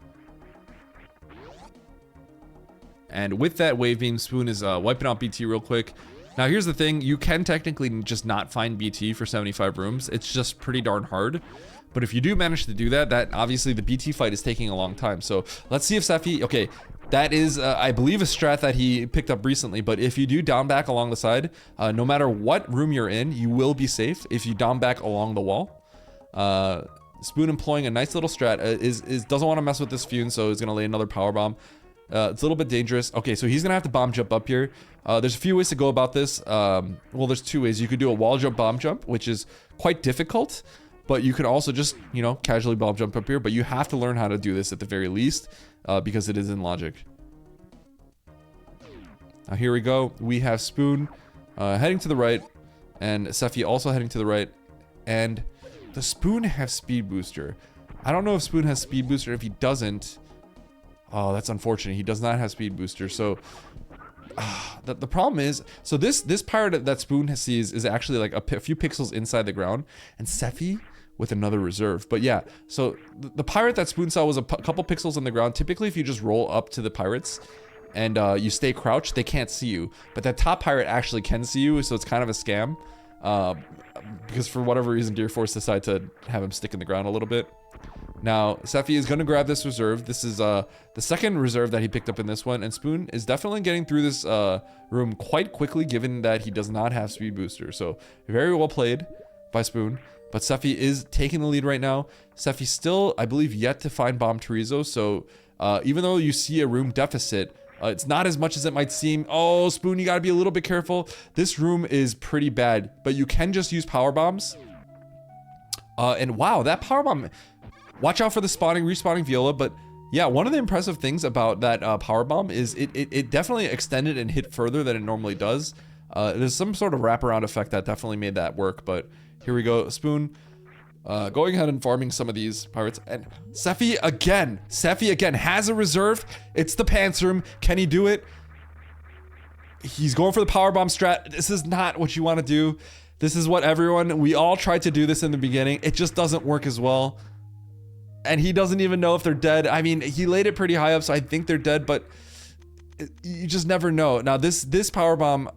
And with that wave beam, Spoon is wiping out BT real quick. Now here's the thing, you can technically just not find BT for 75 rooms. It's just pretty darn hard. But if you do manage to do that, obviously the BT fight is taking a long time. So let's see if SEFI, okay, that is, I believe, a strat that he picked up recently. But if you do down back along the side, no matter what room you're in, you will be safe if you down back along the wall. Spoon employing a nice little strat, doesn't want to mess with this Fune, so he's going to lay another power bomb. It's a little bit dangerous. Okay, so he's gonna have to bomb jump up here. There's a few ways to go about this. Well, there's two ways. You could do a wall jump bomb jump, which is quite difficult, but you could also just, you know, casually bomb jump up here. But you have to learn how to do this at the very least, because it is in logic. Now here we go. We have Spoon heading to the right, and SEFI also heading to the right, and the Spoon has speed booster. I don't know if Spoon has speed booster. If he doesn't, oh, that's unfortunate. He does not have speed booster. So the problem is, so this pirate that Spoon sees is actually like a few pixels inside the ground, and SEFI with another reserve. But yeah, so the pirate that Spoon saw was a couple pixels on the ground. Typically, if you just roll up to the pirates and you stay crouched, they can't see you. But that top pirate actually can see you, so it's kind of a scam. Because for whatever reason, Gear Force decided to have him stick in the ground a little bit. Now, SEFI is going to grab this reserve. This is the second reserve that he picked up in this one, and Spoon is definitely getting through this room quite quickly, given that he does not have speed booster. So very well played by Spoon, but SEFI is taking the lead right now. SEFI still, I believe, yet to find Bomb Chorizo, so even though you see a room deficit, it's not as much as it might seem. Oh, Spoon, you gotta be a little bit careful. This room is pretty bad, but you can just use power bombs. And wow, that power bomb... Watch out for the respawning Viola, but yeah, one of the impressive things about that power bomb is it definitely extended and hit further than it normally does. There's some sort of wraparound effect that definitely made that work, but here we go. Spoon going ahead and farming some of these pirates, and SEFI again has a reserve. It's the pants room. Can he do it? He's going for the power bomb strat. This is not what you want to do. This is what we all tried to do this in the beginning. It just doesn't work as well. And he doesn't even know if they're dead. I mean, he laid it pretty high up, so I think they're dead, but you just never know. Now, this power bomb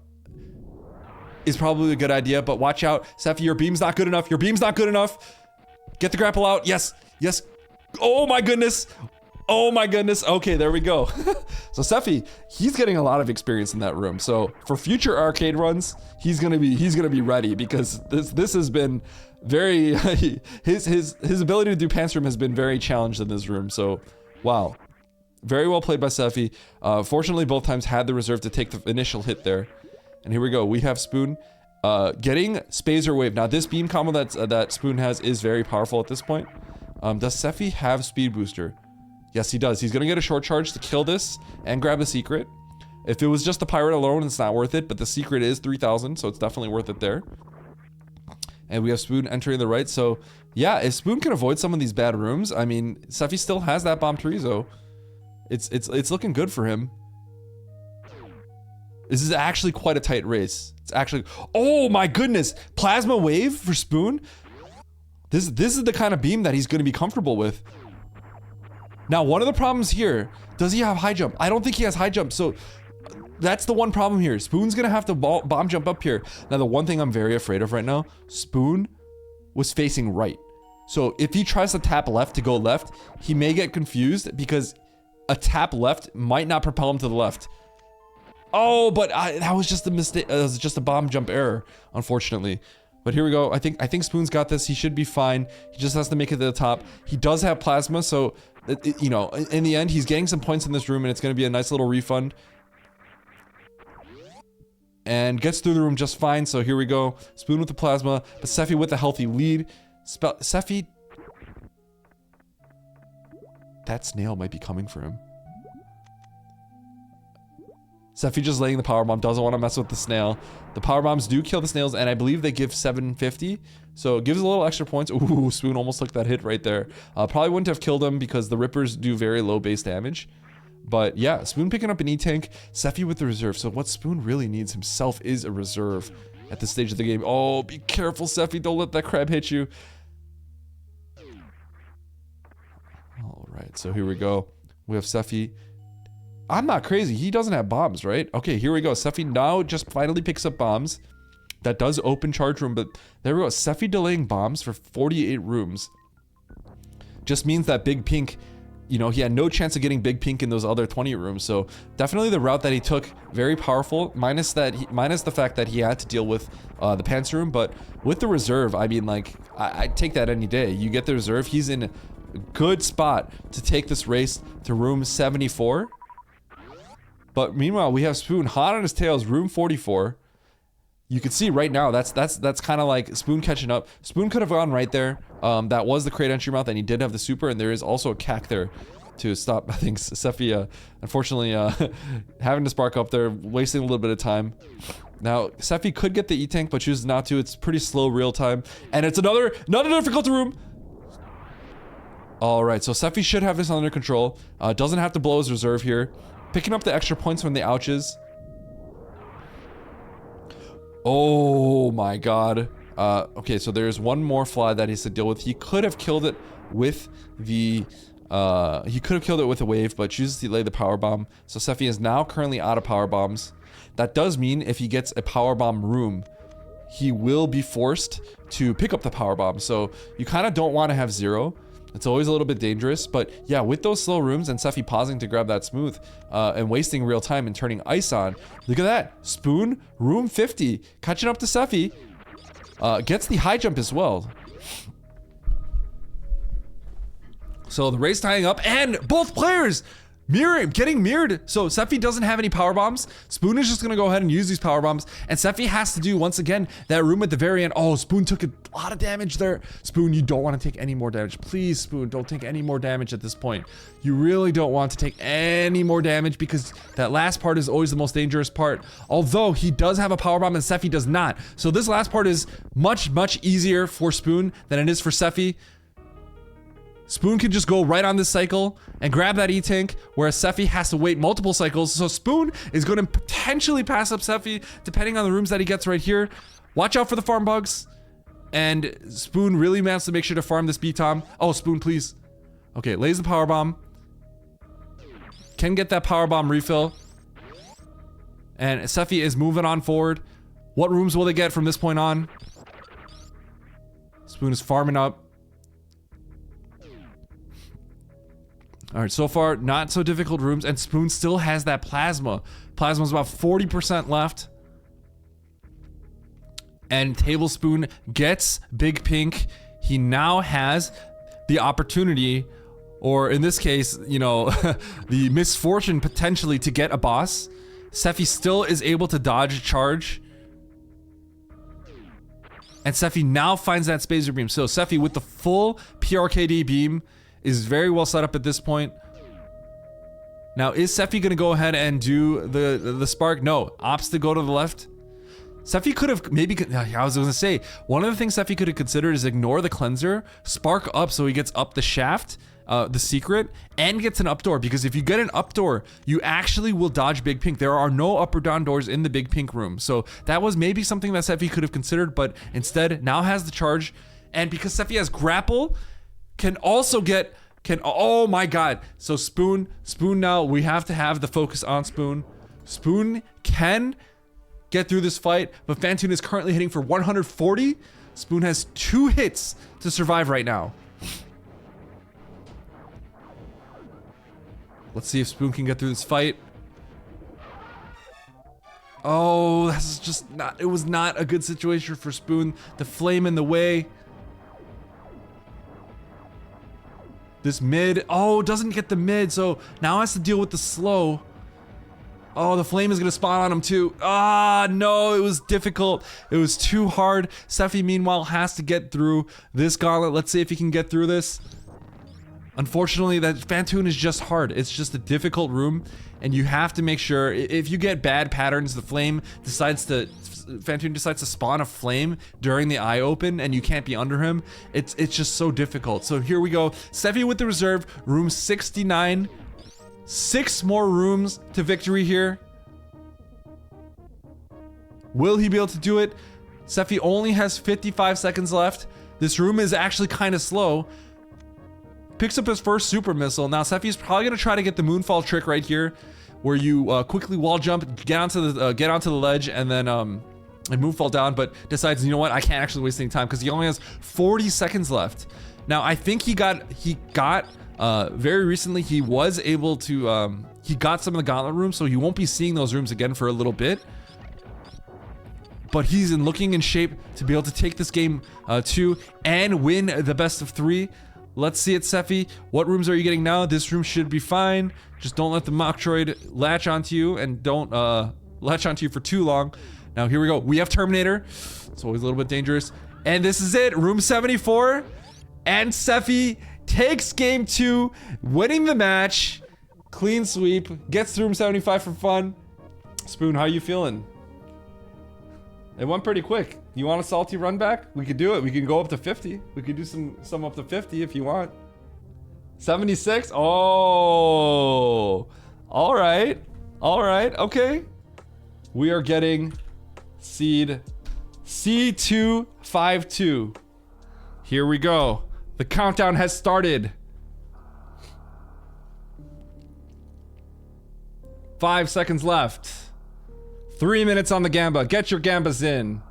is probably a good idea, but watch out. SEFI, your beam's not good enough. Your beam's not good enough. Get the grapple out. Yes. Yes. Oh my goodness. Oh my goodness. Okay, there we go. So SEFI, he's getting a lot of experience in that room. So for future arcade runs, he's gonna be ready, because this has been very his ability to do pants room has been very challenged in this room. So wow, very well played by SEFI. Fortunately, both times had the reserve to take the initial hit there. And here we go. We have Spoon getting Spazer Wave. Now this beam combo that Spoon has is very powerful at this point. Does SEFI have speed booster? Yes, he does. He's gonna get a short charge to kill this and grab the secret. If it was just the pirate alone, it's not worth it, but the secret is 3,000, so it's definitely worth it there. And we have Spoon entering the right, so yeah, if Spoon can avoid some of these bad rooms, I mean, SEFI still has that Bomb Chorizo. It's looking good for him. This is actually quite a tight race. It's actually, oh my goodness, Plasma Wave for Spoon? This is the kind of beam that he's gonna be comfortable with. Now, one of the problems here, does he have high jump? I don't think he has high jump, so that's the one problem here. Spoon's gonna have to bomb jump up here. Now, the one thing I'm very afraid of right now, Spoon was facing right. So if he tries to tap left to go left, he may get confused because a tap left might not propel him to the left. Oh, but that was just a mistake. It was just a bomb jump error, unfortunately. But here we go. I think Spoon's got this. He should be fine. He just has to make it to the top. He does have plasma, so you know, in the end, he's getting some points in this room, and it's going to be a nice little refund. And gets through the room just fine. So here we go. Spoon with the plasma, but SEFI with a healthy lead. SEFI. That snail might be coming for him. SEFI just laying the power bomb, doesn't want to mess with the snail. The power bombs do kill the snails, and I believe they give 750. So it gives a little extra points. Ooh, Spoon almost took that hit right there. Probably wouldn't have killed him because the Rippers do very low base damage. But yeah, Spoon picking up an E-Tank. SEFI with the reserve. So what Spoon really needs himself is a reserve at this stage of the game. Oh, be careful, SEFI. Don't let that crab hit you. All right, so here we go. We have SEFI. I'm not crazy. He doesn't have bombs, right? Okay, here we go. SEFI now just finally picks up bombs. That does open charge room, but there we go. SEFI delaying bombs for 48 rooms. Just means that Big Pink, you know, he had no chance of getting Big Pink in those other 20 rooms. So definitely the route that he took, very powerful. Minus the fact that he had to deal with the pants room, but with the reserve, I mean, like, I'd take that any day. You get the reserve, he's in a good spot to take this race to room 74. But meanwhile, we have Spoon hot on his tails, room 44. You can see right now, that's kind of like Spoon catching up. Spoon could have gone right there. That was the crate entry mouth, and he did have the super, and there is also a cack there to stop. I think SEFI, unfortunately, having to spark up there, wasting a little bit of time. Now, SEFI could get the E-Tank, but chooses not to. It's pretty slow real time. And it's another difficulty room. All right, so SEFI should have this under control. Doesn't have to blow his reserve here. Picking up the extra points from the ouches. Oh my god. Okay, so there's one more fly that he has to deal with. He could have killed it with the wave, but chooses to lay the power bomb. So SEFI is now currently out of power bombs. That does mean if he gets a power bomb room, he will be forced to pick up the power bomb. So you kind of don't want to have zero. It's always a little bit dangerous, but yeah, with those slow rooms and SEFI pausing to grab that smooth and wasting real time and turning ice on, look at that. Spoon, room 50, catching up to SEFI, gets the high jump as well. So the race tying up, and both players getting mirrored. So SEFI doesn't have any power bombs. Spoon is just gonna go ahead and use these power bombs, and SEFI has to do once again that room at the very end. Oh, Spoon took a lot of damage there. Spoon, you don't want to take any more damage. Please, Spoon, don't take any more damage at this point. You really don't want to take any more damage because that last part is always the most dangerous part. Although he does have a power bomb and SEFI does not. So this last part is much easier for Spoon than it is for SEFI. Spoon can just go right on this cycle and grab that E-Tank, whereas SEFI has to wait multiple cycles. So Spoon is going to potentially pass up SEFI, depending on the rooms that he gets right here. Watch out for the farm bugs. And Spoon really wants to make sure to farm this B-Tom. Oh, Spoon, please. Okay, lays the power bomb. Can get that power bomb refill. And SEFI is moving on forward. What rooms will they get from this point on? Spoon is farming up. All right, so far, not so difficult rooms, and Spoon still has that plasma. Plasma's about 40% left. And Tablespoon gets Big Pink. He now has the opportunity, or in this case, you know, the misfortune potentially to get a boss. SEFI still is able to dodge charge. And SEFI now finds that Spazer Beam. So SEFI with the full PRKD beam is very well set up at this point. Now, is SEFI gonna go ahead and do the spark? No, opts to go to the left. SEFI could have maybe, I was gonna say, one of the things SEFI could have considered is ignore the cleanser, spark up so he gets up the shaft, the secret, and gets an up door, because if you get an up door, you actually will dodge Big Pink. There are no up or down doors in the Big Pink room. So that was maybe something that SEFI could have considered, but instead now has the charge, and because SEFI has grapple, oh my god. So Spoon now, we have to have the focus on Spoon. Spoon can get through this fight, but Phantoon is currently hitting for 140. Spoon has 2 hits to survive right now. Let's see if Spoon can get through this fight. Oh, that's just not, it was not a good situation for Spoon. The flame in the way. This mid, oh, doesn't get the mid, so now has to deal with the slow. Oh, the flame is gonna spawn on him too. Ah, no, it was difficult. It was too hard. SEFI, meanwhile, has to get through this gauntlet. Let's see if he can get through this. Unfortunately, that Phantoon is just hard. It's just a difficult room, and you have to make sure, if you get bad patterns, the flame Phantoon decides to spawn a flame during the eye open, and you can't be under him. It's just so difficult. So here we go. SEFI with the reserve, room 69. 6 more rooms to victory here. Will he be able to do it? SEFI only has 55 seconds left. This room is actually kind of slow. Picks up his first super missile. Now SEFI is probably gonna try to get the moonfall trick right here, where you quickly wall jump, get onto the ledge, and then and moonfall down. But decides, you know what? I can't actually waste any time because he only has 40 seconds left. Now I think he got very recently he was able to he got some of the gauntlet rooms, so you won't be seeing those rooms again for a little bit. But he's looking in shape to be able to take this game 2 and win the best of 3. Let's see it, SEFI. What rooms are you getting now? This room should be fine. Just don't let the Metroid latch onto you, and don't latch onto you for too long. Now here we go. We have Terminator. It's always a little bit dangerous. And this is it, room 74. And SEFI takes game 2, winning the match. Clean sweep, gets through room 75 for fun. Spoon, how you feeling? It went pretty quick. You want a salty run back? We could do it. We can go up to 50. We could do some up to 50 if you want. 76? Oh. All right. All right. Okay. We are getting seed C252. Here we go. The countdown has started. 5 seconds left. 3 minutes on the Gamba. Get your Gambas in.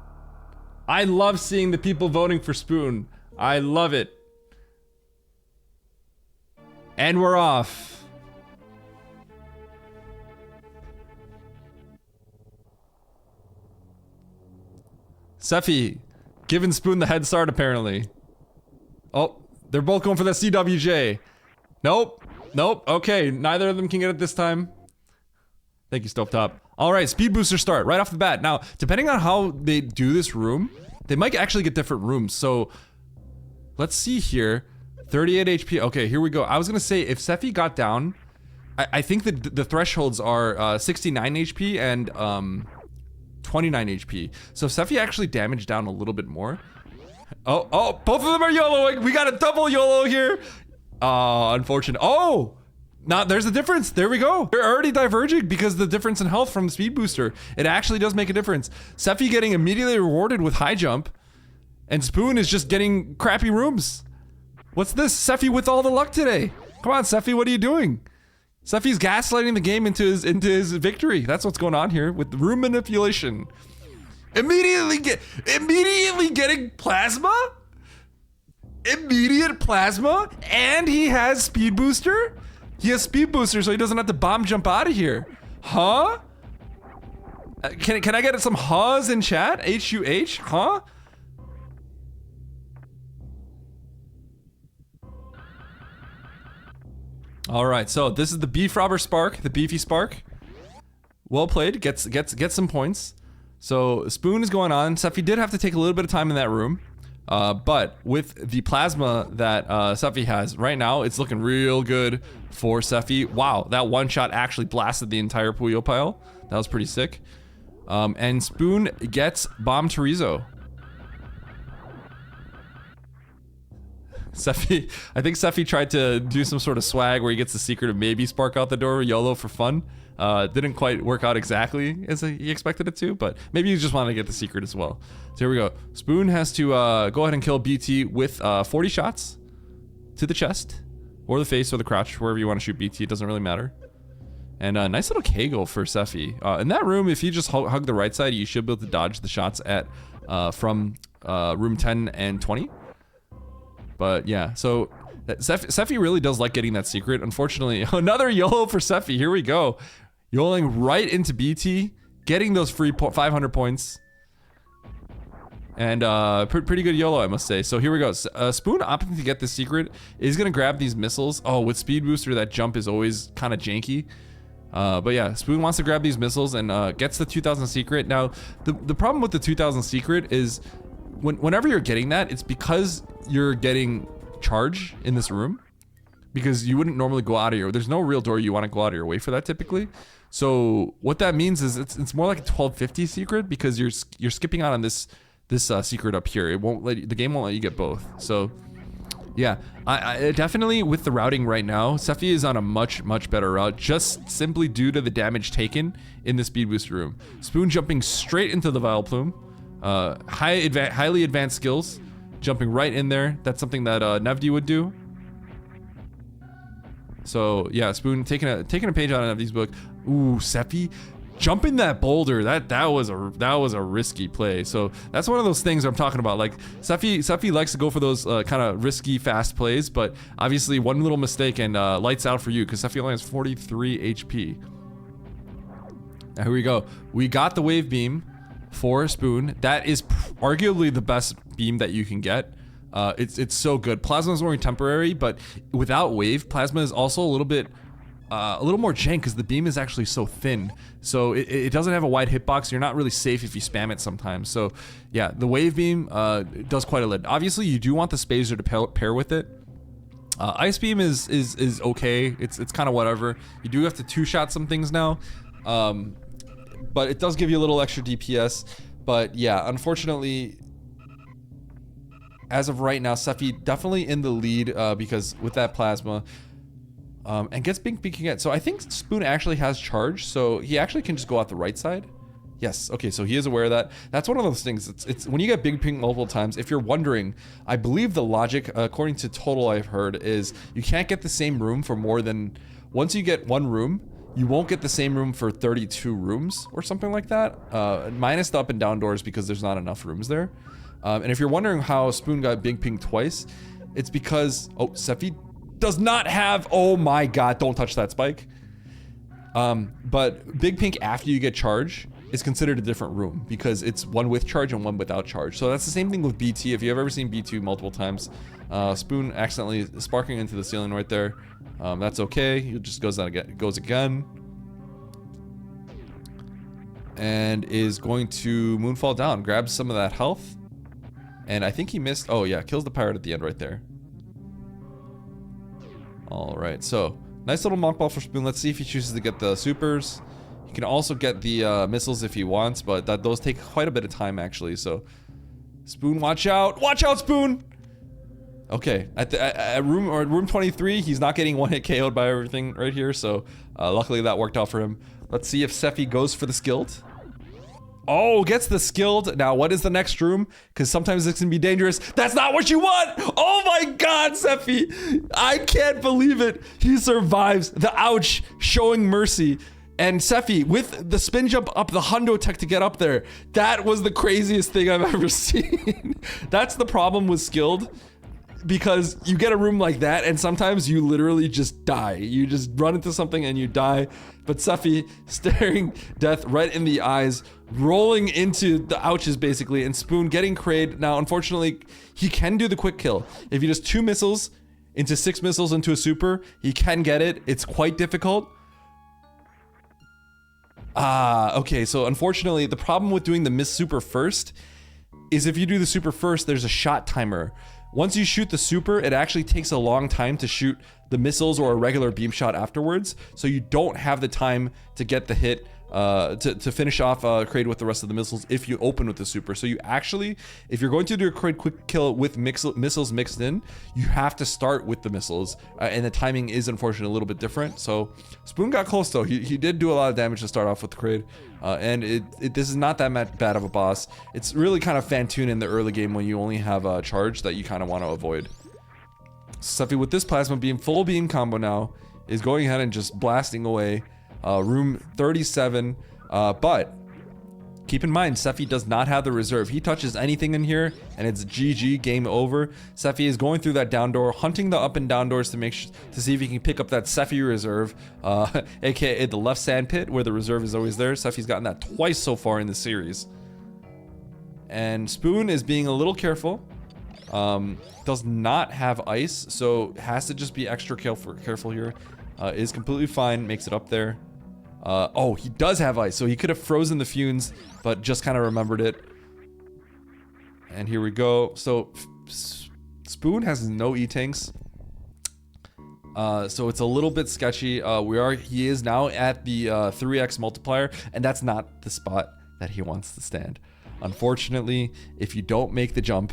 I love seeing the people voting for Spoon. I love it. And we're off. SEFI, giving Spoon the head start apparently. Oh, they're both going for the CWJ. Nope. Nope. Okay, neither of them can get it this time. Thank you, Stovetop. All right, speed booster start right off the bat. Now, depending on how they do this room, they might actually get different rooms. So, let's see here. 38 HP. Okay, here we go. I was gonna say, if SEFI got down, I think that the thresholds are 69 HP and 29 HP. So if SEFI actually damaged down a little bit more. Oh, both of them are YOLOing. We got a double YOLO here. Unfortunate. Oh! Now, there's a difference. There we go. They're already diverging because the difference in health from the speed booster. It actually does make a difference. SEFI getting immediately rewarded with high jump, and Spoon is just getting crappy rooms. What's this? SEFI with all the luck today. Come on, SEFI, what are you doing? SEFI's gaslighting the game into his victory. That's what's going on here with room manipulation. Immediately getting plasma? Immediate plasma? And he has speed booster? He has speed booster, so he doesn't have to bomb jump out of here. Huh? Can I get some huhs in chat? H-U-H? Huh? All right, so this is the Beef Robber Spark, the Beefy Spark. Well played, gets some points. So Spoon is going on. SEFI did have to take a little bit of time in that room. But with the plasma that SEFI has right now, it's looking real good for SEFI. Wow, that one shot actually blasted the entire Puyo pile. That was pretty sick. And Spoon gets Bomb Chorizo. SEFI, I think SEFI tried to do some sort of swag where he gets the secret of maybe spark out the door, YOLO for fun. Didn't quite work out exactly as he expected it to, but maybe he just wanted to get the secret as well. So here we go. Spoon has to go ahead and kill BT with 40 shots to the chest, or the face, or the crotch, wherever you want to shoot BT, it doesn't really matter. And a nice little Kegel for SEFI. In that room, if you just hug the right side, you should be able to dodge the shots at from room 10 and 20. But yeah, so SEFI really does like getting that secret. Unfortunately, another YOLO for SEFI. Here we go. YOLOing right into BT. getting those free 500 points. And pretty good YOLO, I must say. So here we go. Spoon opting to get the secret is gonna grab these missiles. Oh, with Speed Booster, that jump is always kind of janky. But yeah, Spoon wants to grab these missiles and gets the 2000 secret. Now, the problem with the 2000 secret is whenever you're getting that, it's because you're getting charge in this room. Because you wouldn't normally go out of your, there's no real door you want to go out of your way for that typically. So what that means is it's more like a 1250 secret because you're skipping out on this secret up here. It won't let you, the game won't let you get both. So yeah, I definitely with the routing right now, SEFI is on a much better route just simply due to the damage taken in the speed boost room. Spoon jumping straight into the Vile Plume, highly advanced skills, jumping right in there. That's something that Nevdi would do. So yeah, Spoon taking a page out of Nevdi's book. Ooh, SEFI jumping that boulder, that was a risky play. So that's one of those things I'm talking about. Like SEFI likes to go for those kind of risky fast plays, but obviously one little mistake and lights out for you because SEFI only has 43 HP. Now here we go. We got the wave beam for Spoon. That is arguably the best beam that you can get. It's so good. Plasma is only temporary, but without wave, Plasma is also a little more jank because the beam is actually so thin. So it doesn't have a wide hitbox. You're not really safe if you spam it sometimes. So yeah, the wave beam does quite a lot. Obviously, you do want the Spazer to pair with it. Ice beam is okay. It's kind of whatever. You do have to two-shot some things now, but it does give you a little extra DPS. But yeah, unfortunately, as of right now, SEFI definitely in the lead because with that Plasma. And gets Big Pink again. So I think Spoon actually has charge, so he actually can just go out the right side. Yes, okay, so he is aware of that. That's one of those things. It's when you get Big Pink multiple times, if you're wondering, I believe the logic, according to Total I've heard, is you can't get the same room for more than, once you get one room, you won't get the same room for 32 rooms or something like that. Minus the up and down doors because there's not enough rooms there. And if you're wondering how Spoon got Big Pink twice, it's because, oh, SEFI does not have, oh my god, don't touch that spike. But Big Pink after you get charge is considered a different room because it's one with charge and one without charge. So that's the same thing with BT. If you've ever seen B2 multiple times, Spoon accidentally sparking into the ceiling right there. That's okay, he just goes again. And is going to Moonfall down, grabs some of that health. And I think he missed, oh yeah, kills the pirate at the end right there. Alright, so nice little Monk Ball for Spoon. Let's see if he chooses to get the supers. He can also get the missiles if he wants, but those take quite a bit of time actually, so Spoon, watch out! Watch out, Spoon! Okay, at room 23, he's not getting one hit KO'd by everything right here, so luckily that worked out for him. Let's see if SEFI goes for the skilled. Oh, gets the skilled. Now, what is the next room? Because sometimes this can be dangerous. That's not what you want! Oh my god, SEFI! I can't believe it! He survives the ouch, showing mercy. And SEFI, with the spin jump up the hundo tech to get up there, that was the craziest thing I've ever seen. That's the problem with skilled. Because you get a room like that and sometimes you literally just die. You just run into something and you die. But SEFI staring death right in the eyes, rolling into the ouches basically, and Spoon getting crayed. Now unfortunately, he can do the quick kill. If he does 2 missiles into 6 missiles into a super, he can get it. It's quite difficult. Okay, so unfortunately, the problem with doing the miss super first is if you do the super first, there's a shot timer. Once you shoot the super, it actually takes a long time to shoot the missiles or a regular beam shot afterwards, so you don't have the time to get the hit to finish off Kraid with the rest of the missiles if you open with the super. So you actually, if you're going to do a Kraid quick kill with missiles mixed in, you have to start with the missiles, and the timing is unfortunately a little bit different. So Spoon got close though. He did do a lot of damage to start off with the Kraid, and this is not that bad of a boss. It's really kind of Fantoon in the early game when you only have a charge that you kind of want to avoid. SEFI with this plasma beam, full beam combo now, is going ahead and just blasting away room 37, but Keep in mind, SEFI does not have the reserve. He touches anything in here, and it's GG, game over. SEFI is going through that down door, hunting the up and down doors to to see if he can pick up that SEFI reserve, aka the left sand pit, where the reserve is always there. SEFI's gotten that twice so far in the series. And Spoon is being a little careful. Does not have ice, so has to just be extra careful here. Is completely fine, makes it up there. Oh, he does have ice, so he could have frozen the fumes, but just kind of remembered it. And here we go. So Spoon has no E-tanks. So it's a little bit sketchy. He is now at the 3x multiplier, and that's not the spot that he wants to stand. Unfortunately, if you don't make the jump,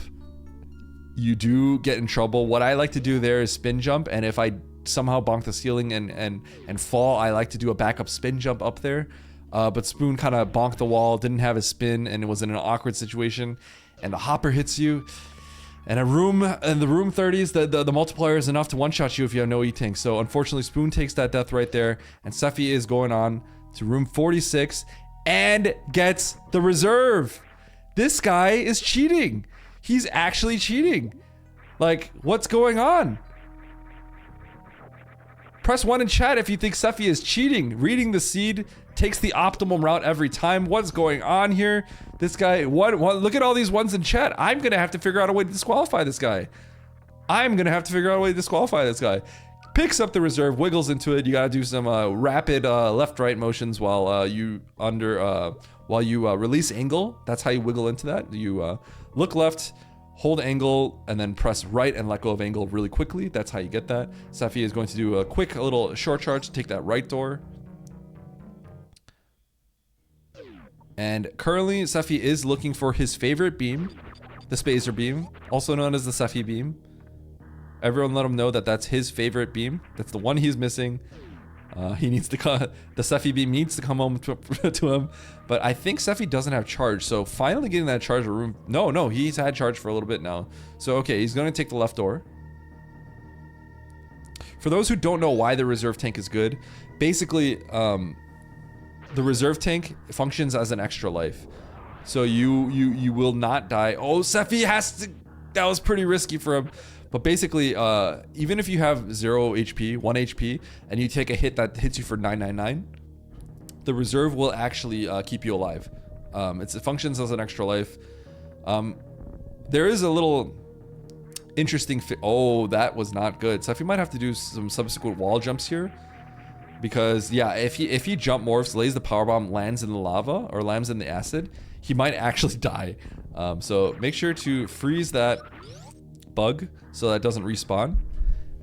you do get in trouble. What I like to do there is spin jump, and if I somehow bonk the ceiling and fall, I like to do a backup spin jump up there. But Spoon kind of bonked the wall, didn't have his spin, and it was in an awkward situation, and the hopper hits you. And in the room 30s, the multiplier is enough to one-shot you if you have no E-tank. So unfortunately, Spoon takes that death right there, and SEFI is going on to room 46 and gets the reserve. This guy is cheating. He's actually cheating. Like, what's going on? Press 1 in chat if you think SEFI is cheating. Reading the seed takes the optimal route every time. What's going on here? This guy, look at all these ones in chat. I'm gonna have to figure out a way to disqualify this guy. Picks up the reserve, wiggles into it. You gotta do some rapid left-right motions while you release angle. That's how you wiggle into that. You look left, hold angle, and then press right and let go of angle really quickly. That's how you get that. SEFI is going to do a quick little short charge to take that right door. And currently, SEFI is looking for his favorite beam, the Spacer beam, also known as the SEFI beam. Everyone let him know that that's his favorite beam. That's the one he's missing. He needs to the SEFI beam needs to come home to him. But I think SEFI doesn't have charge, so finally getting that charge room. No, he's had charge for a little bit now. So okay, he's gonna take the left door. For those who don't know why the reserve tank is good, basically, the reserve tank functions as an extra life. So you will not die. Oh, SEFI has to. That was pretty risky for him. But basically, even if you have 0 HP, 1 HP, and you take a hit that hits you for 999, the reserve will actually keep you alive. It functions as an extra life. There is a little interesting oh, that was not good. SEFI might have to do some subsequent wall jumps here. Because, yeah, if he jump morphs, lays the powerbomb, lands in the lava, or lands in the acid, he might actually die. So make sure to freeze that bug so that doesn't respawn,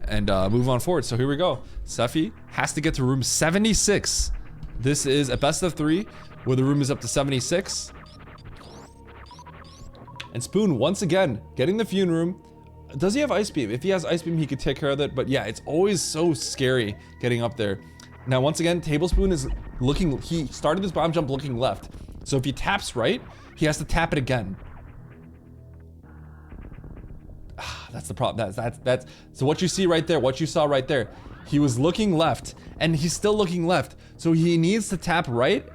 and move on forward. So here we go. SEFI has to get to room 76. This is a best of 3 where the room is up to 76. And Spoon once again getting the fume room. Does he have ice beam? If he has ice beam, he could take care of it. But yeah, it's always so scary getting up there. Now once again, Tablespoon is looking. He started this bomb jump looking left. So if he taps right, he has to tap it again. That's the problem. That's so what you see right there, what you saw right there, he was looking left and he's still looking left. So he needs to tap right.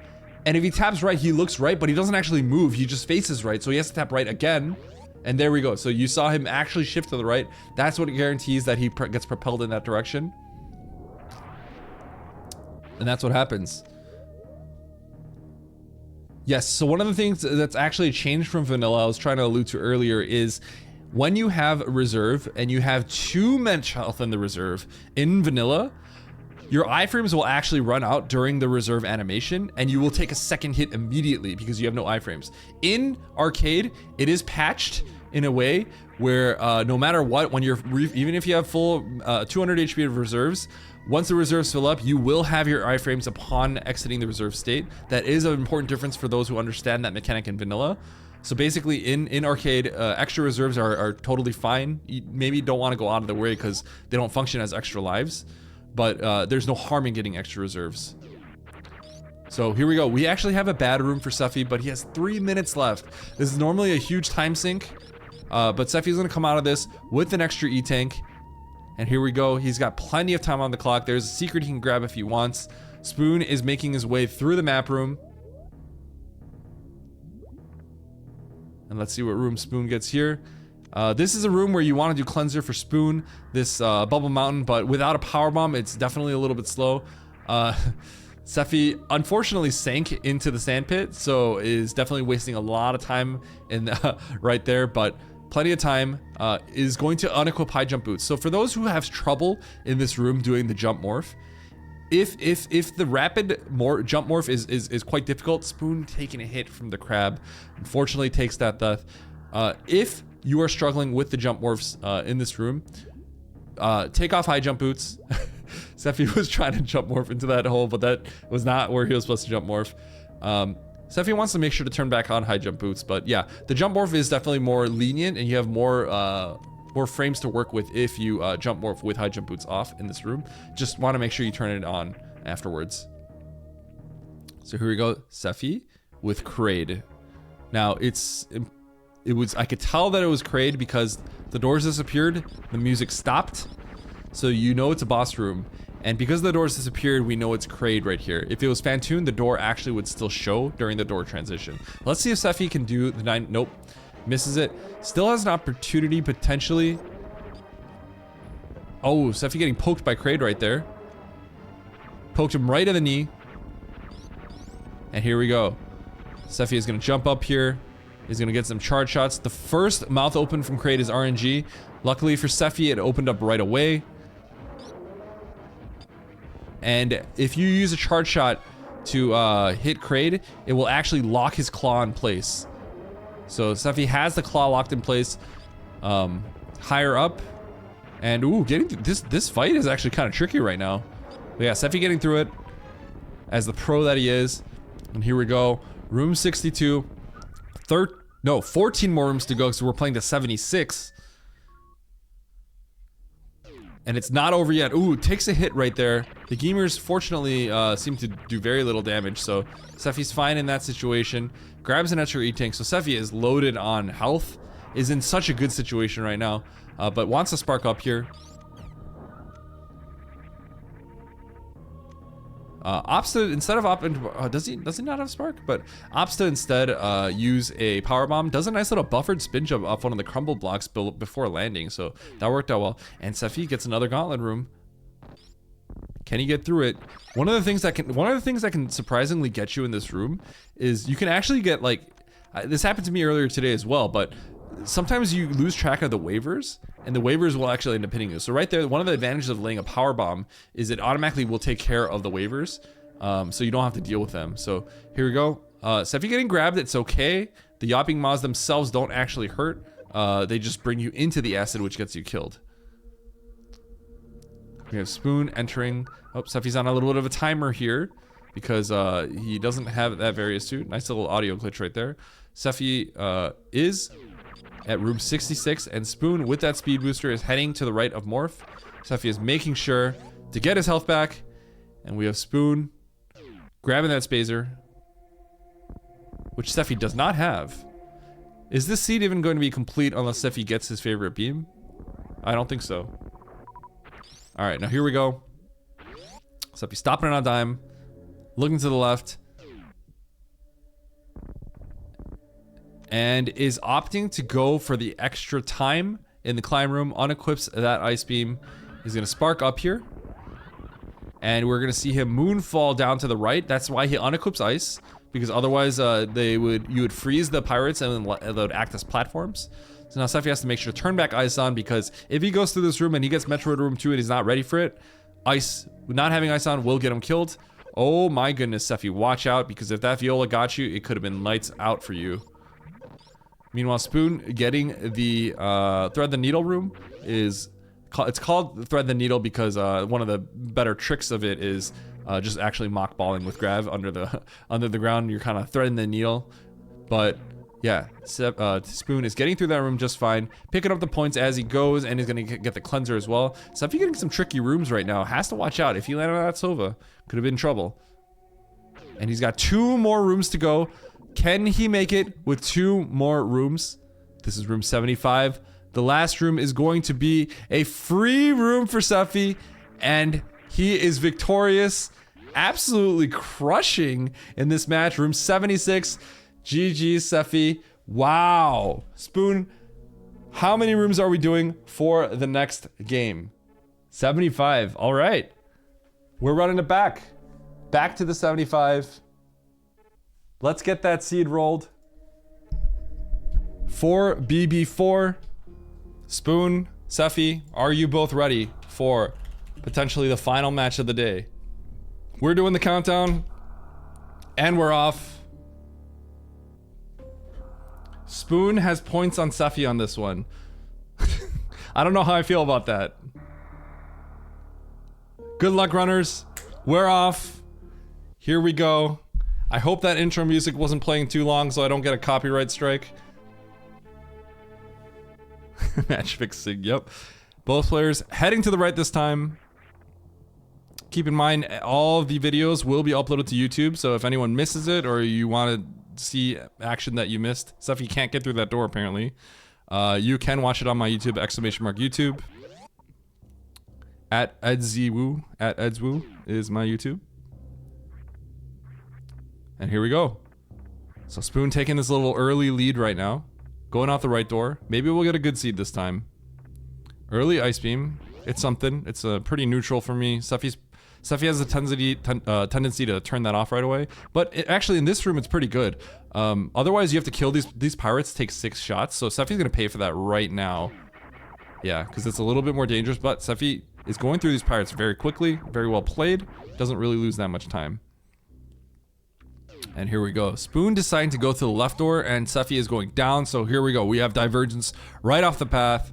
And if he taps right, he looks right, but he doesn't actually move. He just faces right. So he has to tap right again. And there we go. So you saw him actually shift to the right. That's what guarantees that he gets propelled in that direction. And that's what happens. Yes, so one of the things that's actually changed from vanilla, I was trying to allude to earlier, is when you have a reserve and you have 2 mensch health in the reserve in vanilla, your iframes will actually run out during the reserve animation and you will take a second hit immediately because you have no iframes. In arcade, it is patched in a way where no matter what, when you're even if you have full 200 HP of reserves, once the reserves fill up, you will have your iframes upon exiting the reserve state. That is an important difference for those who understand that mechanic in vanilla. So basically in arcade, extra reserves are totally fine. You maybe don't want to go out of the way because they don't function as extra lives, but there's no harm in getting extra reserves. So here we go. We actually have a bad room for SEFI, but he has 3 minutes left. This is normally a huge time sink, but SEFI's gonna come out of this with an extra E-tank. And here we go. He's got plenty of time on the clock. There's a secret he can grab if he wants. Spoon is making his way through the map room. And let's see what room Spoon gets here. This is a room where you want to do cleanser for Spoon, this bubble mountain, but without a power bomb, it's definitely a little bit slow. SEFI unfortunately sank into the sand pit, so is definitely wasting a lot of time in right there, but plenty of time. Is going to unequip high jump boots. So for those who have trouble in this room doing the jump morph, if the rapid jump morph is quite difficult, Spoon taking a hit from the crab unfortunately takes that death. If you are struggling with the jump morphs in this room, take off high jump boots. SEFI was trying to jump morph into that hole, but that was not where he was supposed to jump morph. SEFI wants to make sure to turn back on high jump boots, but yeah, the jump morph is definitely more lenient, and you have more frames to work with if you jump morph with high jump boots off in this room. Just want to make sure you turn it on afterwards. So here we go, SEFI with Kraid. Now I could tell that it was Kraid because the doors disappeared, the music stopped, so you know it's a boss room. And because the doors disappeared, we know it's Kraid right here. If it was Phantoon, the door actually would still show during the door transition. Let's see if SEFI can do the 9. Nope, misses it. Still has an opportunity potentially. Oh, SEFI getting poked by Kraid right there. Poked him right in the knee. And here we go. SEFI is gonna jump up here. He's gonna get some charge shots. The first mouth open from Kraid is RNG. Luckily for SEFI, it opened up right away. And if you use a charge shot to hit Kraid, it will actually lock his claw in place. So SEFI has the claw locked in place higher up. And ooh, getting this fight is actually kind of tricky right now. But yeah, SEFI getting through it as the pro that he is. And here we go, room 62. 14 more rooms to go, so we're playing to 76. And it's not over yet. Ooh, takes a hit right there. The Gamers fortunately seem to do very little damage, so SEFI's fine in that situation. Grabs an extra E-Tank, so SEFI is loaded on health. Is in such a good situation right now, but wants to spark up here. Opsta, instead of does he not have spark? But Opsta instead use a power bomb. Does a nice little buffered spin jump off one of the crumble blocks before landing, so that worked out well. And SEFI gets another gauntlet room. Can he get through it? One of the things that can surprisingly get you in this room is you can actually get like this happened to me earlier today as well, but sometimes you lose track of the waivers, and the waivers will actually end up hitting you. So right there, one of the advantages of laying a power bomb is it automatically will take care of the waivers, so you don't have to deal with them. So here we go. SEFI getting grabbed, it's okay. The Yopping Maws themselves don't actually hurt. They just bring you into the acid, which gets you killed. We have Spoon entering. Oh, SEFI's on a little bit of a timer here because he doesn't have that various suit. Nice little audio glitch right there. SEFI is at room 66, and Spoon with that speed booster is heading to the right of Morph. SEFI is making sure to get his health back, and we have Spoon grabbing that Spazer, which SEFI does not have. Is this seed even going to be complete unless SEFI gets his favorite beam? I don't think so. Alright, now here we go. SEFI stopping it on a dime, looking to the left, and is opting to go for the extra time in the climb room. Unequips that ice beam. He's gonna spark up here, and we're gonna see him moonfall down to the right. That's why he unequips ice, because otherwise you would freeze the pirates and then they would act as platforms. So now SEFI has to make sure to turn back ice on, because if he goes through this room and he gets Metroid room 2 and he's not ready for it, ice, not having ice on, will get him killed. Oh my goodness, SEFI, watch out, because if that Viola got you, it could have been lights out for you. Meanwhile, Spoon getting the Thread the Needle room is, it's called Thread the Needle because one of the better tricks of it is just actually mock balling with Grav under the ground. You're kind of threading the needle, but yeah, Spoon is getting through that room just fine, picking up the points as he goes, and he's gonna get the cleanser as well. So if you're getting some tricky rooms right now, has to watch out. If he landed on that Sova, could have been in trouble. And he's got 2 more rooms to go. Can he make it with 2 more rooms? This is room 75. The last room is going to be a free room for SEFI, and he is victorious, absolutely crushing in this match. Room 76. GG, SEFI. Wow. Spoon, how many rooms are we doing for the next game? 75. All right. We're running it back. Back to the 75. Let's get that seed rolled. For BB4, Spoon, SEFI, are you both ready for potentially the final match of the day? We're doing the countdown, and we're off. Spoon has points on SEFI on this one. I don't know how I feel about that. Good luck, runners. We're off. Here we go. I hope that intro music wasn't playing too long so I don't get a copyright strike. Match fixing, yep. Both players heading to the right this time. Keep in mind, all of the videos will be uploaded to YouTube, so if anyone misses it or you want to see action that you missed, stuff you can't get through that door apparently, you can watch it on my YouTube, !YouTube. At Edzwoo, at Edzwoo is my YouTube. And here we go. So Spoon taking this little early lead right now. Going out the right door. Maybe we'll get a good seed this time. Early Ice Beam. It's something. It's pretty neutral for me. SEFI has a tendency to turn that off right away. But actually in this room it's pretty good. Otherwise you have to kill these pirates, take 6 shots. So SEFI's going to pay for that right now. Yeah, because it's a little bit more dangerous. But SEFI is going through these pirates very quickly. Very well played. Doesn't really lose that much time. And here we go. Spoon deciding to go to the left door, and SEFI is going down. So here we go. We have divergence right off the path,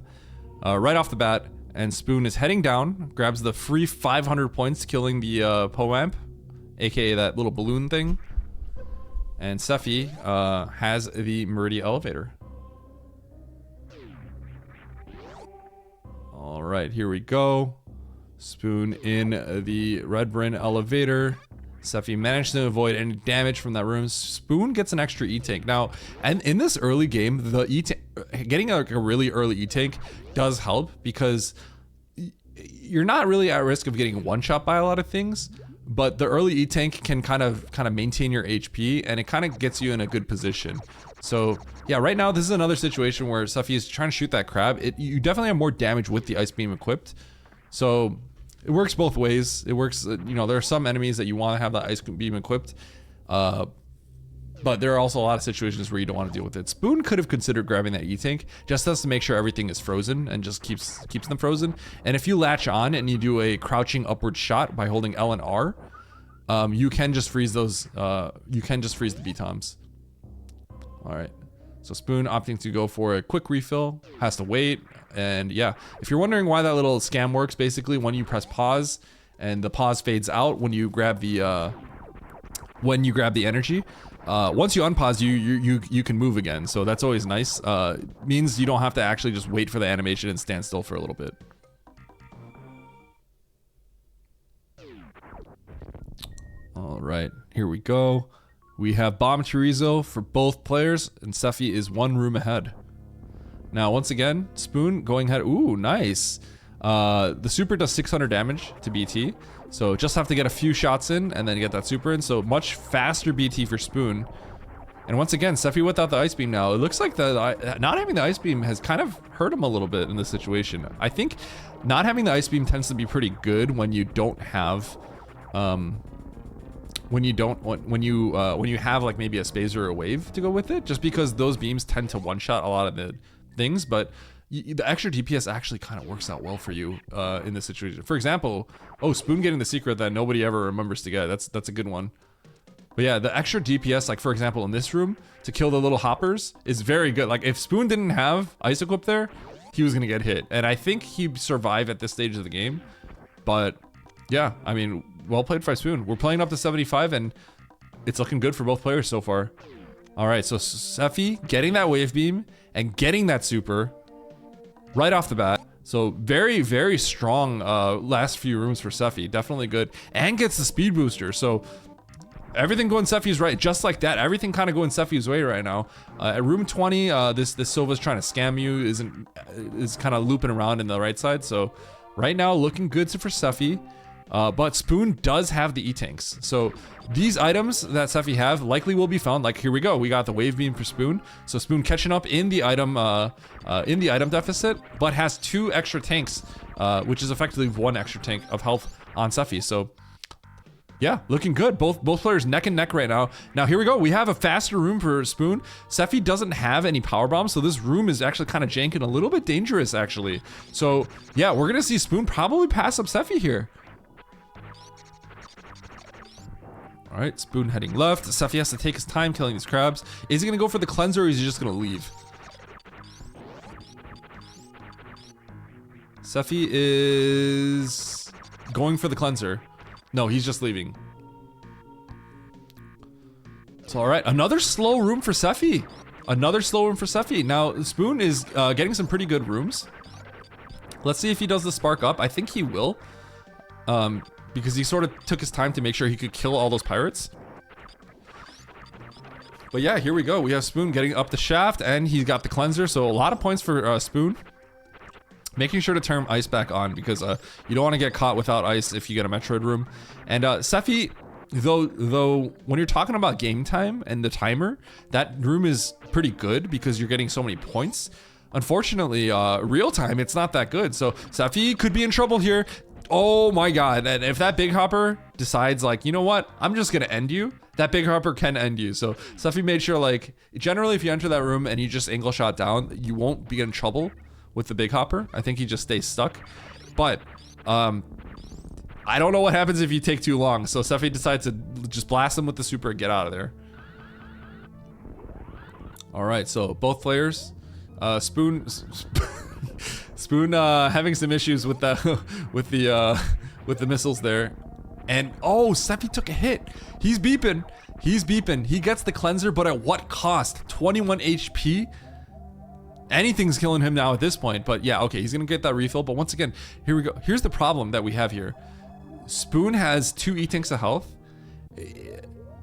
right off the bat. And Spoon is heading down, grabs the free 500 points, killing the Poamp, aka that little balloon thing. And SEFI has the Meridia elevator. All right, here we go. Spoon in the Red Bryn elevator. SEFI managed to avoid any damage from that room. Spoon gets an extra E-Tank. Now, and in this early game, the getting a really early E-Tank does help because you're not really at risk of getting one-shot by a lot of things, but the early E-Tank can kind of maintain your HP, and it kind of gets you in a good position. So yeah, right now this is another situation where SEFI is trying to shoot that crab. You definitely have more damage with the Ice Beam equipped. So it works both ways. It works, you know, there are some enemies that you want to have the Ice Beam equipped, but there are also a lot of situations where you don't want to deal with it. Spoon could have considered grabbing that E-Tank, just has to make sure everything is frozen and just keeps them frozen. And if you latch on and you do a crouching upward shot by holding L and R, you can just freeze those, you can just freeze the B-Toms. All right. So Spoon opting to go for a quick refill, has to wait, and yeah. If you're wondering why that little scam works, basically when you press pause and the pause fades out when you grab the energy, once you unpause, you can move again. So that's always nice. Means you don't have to actually just wait for the animation and stand still for a little bit. All right, here we go. We have Bomb Chorizo for both players, and SEFI is 1 room ahead. Now, once again, Spoon going ahead. Ooh, nice. The super does 600 damage to BT, so just have to get a few shots in and then get that super in. So much faster BT for Spoon. And once again, SEFI without the Ice Beam now. It looks like not having the Ice Beam has kind of hurt him a little bit in this situation. I think not having the Ice Beam tends to be pretty good when you don't have when you have like maybe a Spazer or a Wave to go with it, just because those beams tend to one-shot a lot of the things, but the extra DPS actually kind of works out well for you in this situation. For example, Spoon getting the secret that nobody ever remembers to get. That's a good one. But yeah, the extra DPS, like for example in this room, to kill the little hoppers is very good. Like if Spoon didn't have Ice Equip there, he was gonna get hit. And I think he'd survive at this stage of the game. But yeah, I mean, well played by Spoon. We're playing up to 75 and it's looking good for both players so far. All right, so SEFI getting that Wave Beam and getting that super right off the bat. So very, very strong last few rooms for SEFI. Definitely good. And gets the speed booster. So everything going SEFI's right. Just like that, everything kind of going SEFI's way right now. At room 20, this Silva's trying to scam you, is kind of looping around in the right side. So right now looking good for SEFI. But Spoon does have the E-Tanks. So these items that Sefi have likely will be found. Like here we go. We got the Wave Beam for Spoon. So Spoon catching up in the item deficit, but has 2 extra tanks, which is effectively 1 extra tank of health on Sefi. So yeah, looking good. Both players neck and neck right now. Now here we go. We have a faster room for Spoon. Sefi doesn't have any power bombs, so this room is actually kind of jank and a little bit dangerous actually. So yeah, we're gonna see Spoon probably pass up Sefi here. All right, Spoon heading left. Sefi has to take his time killing these crabs. Is he gonna go for the cleanser or is he just gonna leave? Sefi is going for the cleanser. No, he's just leaving. So all right, another slow room for Sefi. Another slow room for Sefi. Now, Spoon is getting some pretty good rooms. Let's see if he does the spark up. I think he will. Because he sort of took his time to make sure he could kill all those pirates. But yeah, here we go. We have Spoon getting up the shaft and he's got the cleanser. So a lot of points for Spoon. Making sure to turn ice back on because you don't want to get caught without ice if you get a Metroid room. And Sefi, though when you're talking about game time and the timer, that room is pretty good because you're getting so many points. Unfortunately, real time, it's not that good. So Sefi could be in trouble here. Oh my god, and if that Big Hopper decides like, you know what, I'm just gonna end you, that Big Hopper can end you. So Sefi made sure like, generally if you enter that room and you just angle shot down, you won't be in trouble with the Big Hopper. I think he just stays stuck. But I don't know what happens if you take too long. So Sefi decides to just blast him with the super and get out of there. All right, so both players, Spoon having some issues with the with the missiles there. And oh, Sefi took a hit. He's beeping. He's beeping. He gets the cleanser, but at what cost? 21 HP? Anything's killing him now at this point, but yeah, okay, he's gonna get that refill. But once again, here we go. Here's the problem that we have here. Spoon has 2 E-Tanks of health,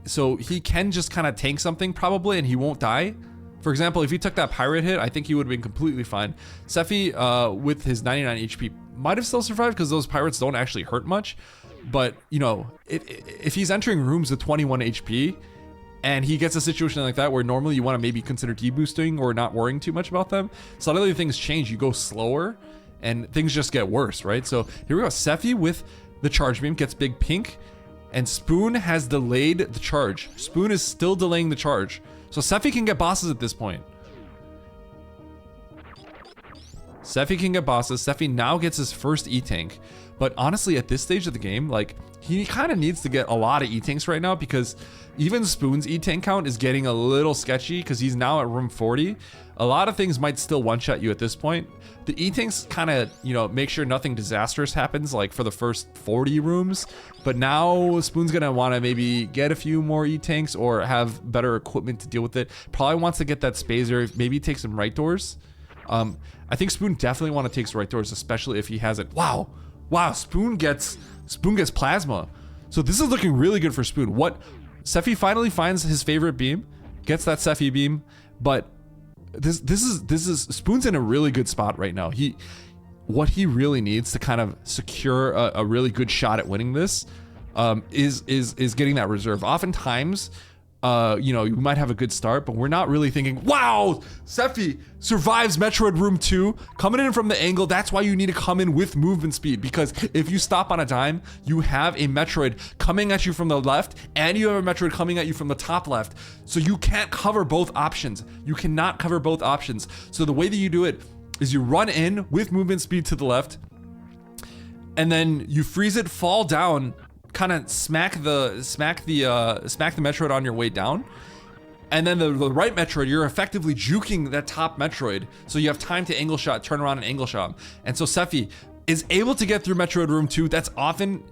so he can just kind of tank something probably and he won't die. For example, if he took that pirate hit, I think he would have been completely fine. Sefi, with his 99 HP, might have still survived because those pirates don't actually hurt much. But, you know, if he's entering rooms with 21 HP, and he gets a situation like that where normally you want to maybe consider deboosting or not worrying too much about them, suddenly things change. You go slower, and things just get worse, right? So here we go. Sefi with the charge beam gets big pink, and Spoon has delayed the charge. Spoon is still delaying the charge. So Sefi can get bosses at this point. Sefi can get bosses. Sefi now gets his first E-Tank. But honestly, at this stage of the game, like, he kind of needs to get a lot of E-Tanks right now because even Spoon's E-Tank count is getting a little sketchy because he's now at room 40. A lot of things might still one-shot you at this point. The E-Tanks kind of, you know, make sure nothing disastrous happens like for the first 40 rooms. But now Spoon's gonna want to maybe get a few more E-Tanks or have better equipment to deal with it. Probably wants to get that Spazer, maybe take some right doors. I think Spoon definitely want to take some right doors, especially if he has it. Wow, Spoon gets plasma. So this is looking really good for Spoon. Sefi finally finds his favorite beam, gets that Sefi beam, but this is Spoon's in a really good spot right now. What he really needs to kind of secure a really good shot at winning this is getting that reserve. Oftentimes, you know, you might have a good start, but we're not really thinking, wow, Sefi survives Metroid Room 2, coming in from the angle. That's why you need to come in with movement speed, because if you stop on a dime, you have a Metroid coming at you from the left, and you have a Metroid coming at you from the top left. So you can't cover both options. You cannot cover both options. So the way that you do it is you run in with movement speed to the left, and then you freeze it, fall down, kind of smack the Metroid on your way down, and then the right Metroid, you're effectively juking that top Metroid, so you have time to angle shot, turn around and angle shot. And so Sefi is able to get through Metroid Room 2. That's often,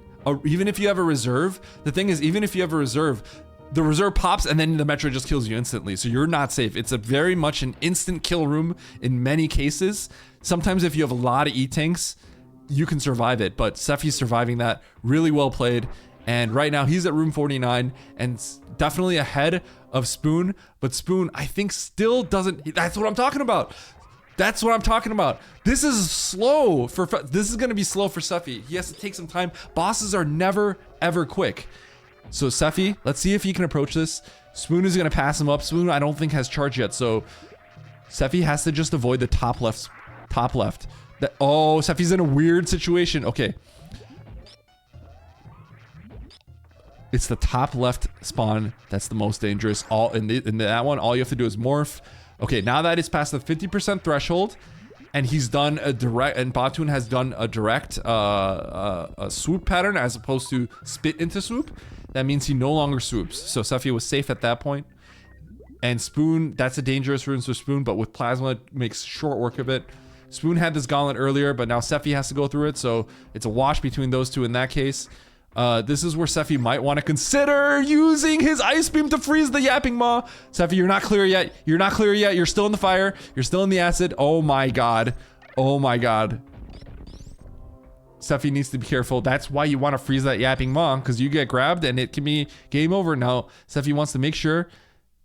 even if you have a reserve, the thing is, even if you have a reserve, the reserve pops and then the Metroid just kills you instantly, so you're not safe. It's a very much an instant kill room in many cases. Sometimes if you have a lot of E-Tanks, you can survive it, but Sefi's surviving that. Really well played. And right now he's at room 49 and definitely ahead of Spoon, but Spoon, I think, still doesn't, that's what I'm talking about. That's what I'm talking about. This is slow this is gonna be slow for SEFI. He has to take some time. Bosses are never, ever quick. So SEFI, let's see if he can approach this. Spoon is gonna pass him up. Spoon, I don't think has charge yet, so SEFI has to just avoid the top left. Oh, SEFI's in a weird situation. Okay. It's the top left spawn that's the most dangerous. In that one, all you have to do is morph. Okay, now that it's past the 50% threshold, and he's done a direct, and Batoon has done a direct a swoop pattern as opposed to spit into swoop, that means he no longer swoops. So SEFI was safe at that point. And Spoon, that's a dangerous rune for Spoon, but with Plasma, it makes short work of it. Spoon had this gauntlet earlier, but now SEFI has to go through it, so it's a wash between those two in that case. This is where SEFI might want to consider using his Ice Beam to freeze the Yapping Maw. SEFI, you're not clear yet. You're not clear yet. You're still in the fire. You're still in the acid. Oh my god. Oh my god. SEFI needs to be careful. That's why you want to freeze that Yapping Maw, because you get grabbed and it can be game over. Now, SEFI wants to make sure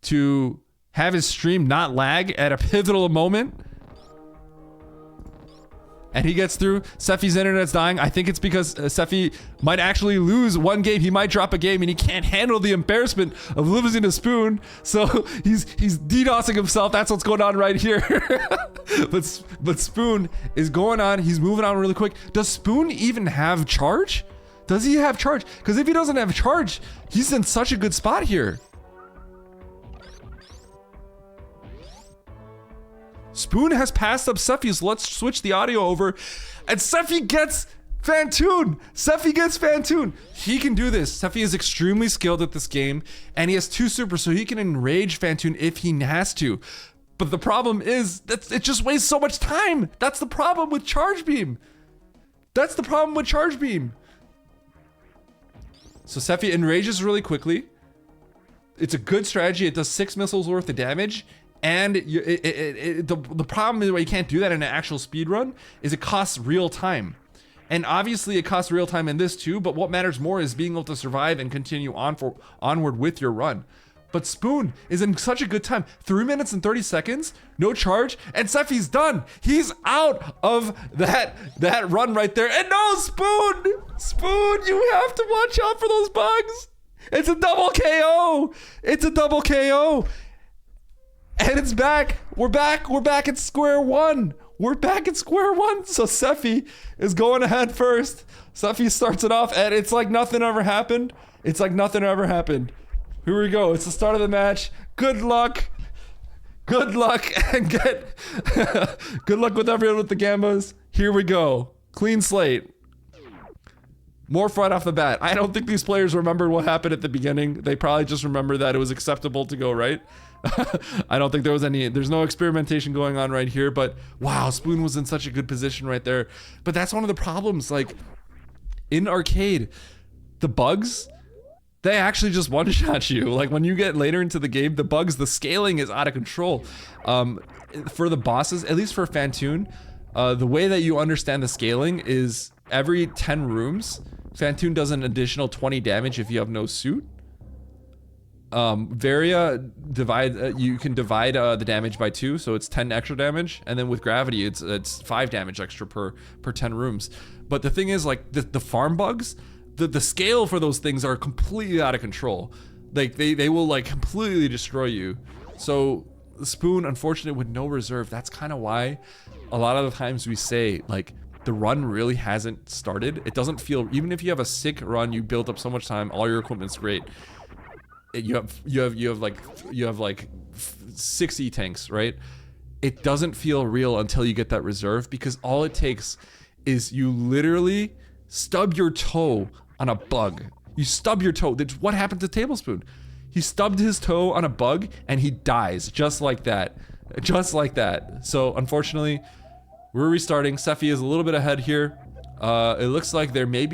to have his stream not lag at a pivotal moment. And he gets through. SEFI's internet's dying. I think it's because SEFI might actually lose one game. He might drop a game and he can't handle the embarrassment of losing a Spoon. So he's DDoSing himself. That's what's going on right here. but Spoon is going on. He's moving on really quick. Does Spoon even have charge? Does he have charge? Because if he doesn't have charge, he's in such a good spot here. Spoon has passed up SEFI, so let's switch the audio over. And SEFI gets Fantoon. SEFI gets Fantoon. He can do this. SEFI is extremely skilled at this game, and he has 2 supers, so he can enrage Fantoon if he has to. But the problem is that it just wastes so much time. That's the problem with Charge Beam. That's the problem with Charge Beam. So SEFI enrages really quickly. It's a good strategy. It does 6 missiles worth of damage. And the problem is why you can't do that in an actual speed run is it costs real time. And obviously it costs real time in this too, but what matters more is being able to survive and continue onward with your run. But Spoon is in such a good time. 3 minutes and 30 seconds, no charge, and SEFI's done. He's out of that run right there. And no, Spoon, you have to watch out for those bugs. It's a double KO. It's a double KO. And it's back. We're back at square one. We're back at square one. So SEFI is going ahead first. SEFI starts it off, and it's like nothing ever happened. It's like nothing ever happened. Here we go. It's the start of the match. Good luck. Good luck, and good luck with everyone with the Gambas. Here we go. Clean slate. Morph right off the bat. I don't think these players remembered what happened at the beginning. They probably just remember that it was acceptable to go right. I don't think there's no experimentation going on right here, but wow, Spoon was in such a good position right there. But that's one of the problems, like, in arcade, the bugs, they actually just one-shot you. Like, when you get later into the game, the bugs, the scaling is out of control. For the bosses, at least for Fantoon, the way that you understand the scaling is every 10 rooms, Fantoon does an additional 20 damage if you have no suit. Varia you can divide the damage by 2, so it's 10 extra damage, and then with gravity it's 5 damage extra per 10 rooms. But the thing is, like, the farm bugs, the scale for those things are completely out of control. Like they will like completely destroy you. So Spoon, unfortunately, with no reserve, that's kind of why a lot of the times we say, like, the run really hasn't started. It doesn't feel, even if you have a sick run, you build up so much time, all your equipment's great. You have like 6 E-tanks, right? It doesn't feel real until you get that reserve, because all it takes is you literally stub your toe on a bug. You stub your toe. That's what happened to Tablespoon. He stubbed his toe on a bug and he dies just like that. Just like that. So unfortunately, we're restarting. SEFI is a little bit ahead here. It looks like there may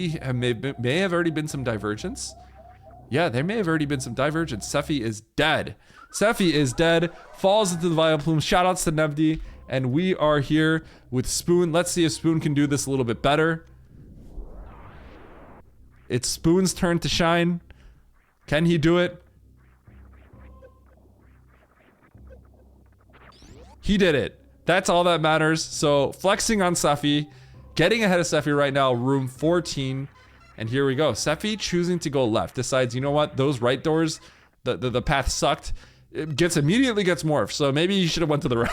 have already been some divergence. Yeah, there may have already been some divergence. SEFI is dead. SEFI is dead. Falls into the Vileplume. Shoutouts to Nevdi. And we are here with Spoon. Let's see if Spoon can do this a little bit better. It's Spoon's turn to shine. Can he do it? He did it. That's all that matters. So flexing on SEFI, getting ahead of SEFI right now, room 14. And here we go. SEFI choosing to go left, decides, you know what, those right doors, the path sucked. It immediately gets morphed. So maybe you should have went to the right.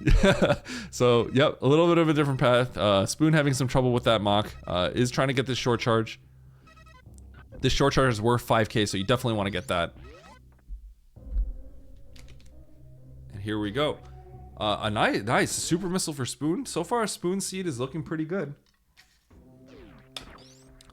Yeah. So, yep, a little bit of a different path. Spoon having some trouble with that mock. Is trying to get this short charge. This short charge is worth 5k, so you definitely want to get that. And here we go. A nice super missile for Spoon. So far, Spoon seed is looking pretty good.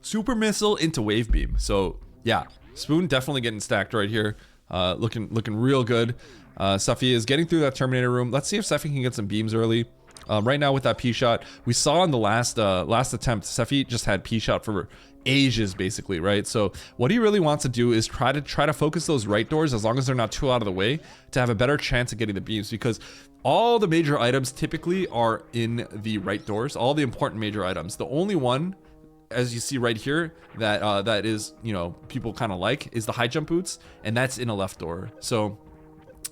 Super missile into wave beam. So yeah, Spoon definitely getting stacked right here. Looking real good. SEFI is getting through that Terminator room. Let's see if SEFI can get some beams early. Right now with that P shot, we saw in the last attempt, SEFI just had P shot for ages basically, right? So what he really wants to do is try to focus those right doors as long as they're not too out of the way to have a better chance of getting the beams, because all the major items typically are in the right doors, all the important major items. The only one, as you see right here, that that is, you know, people kind of like, is the high jump boots, and that's in a left door. So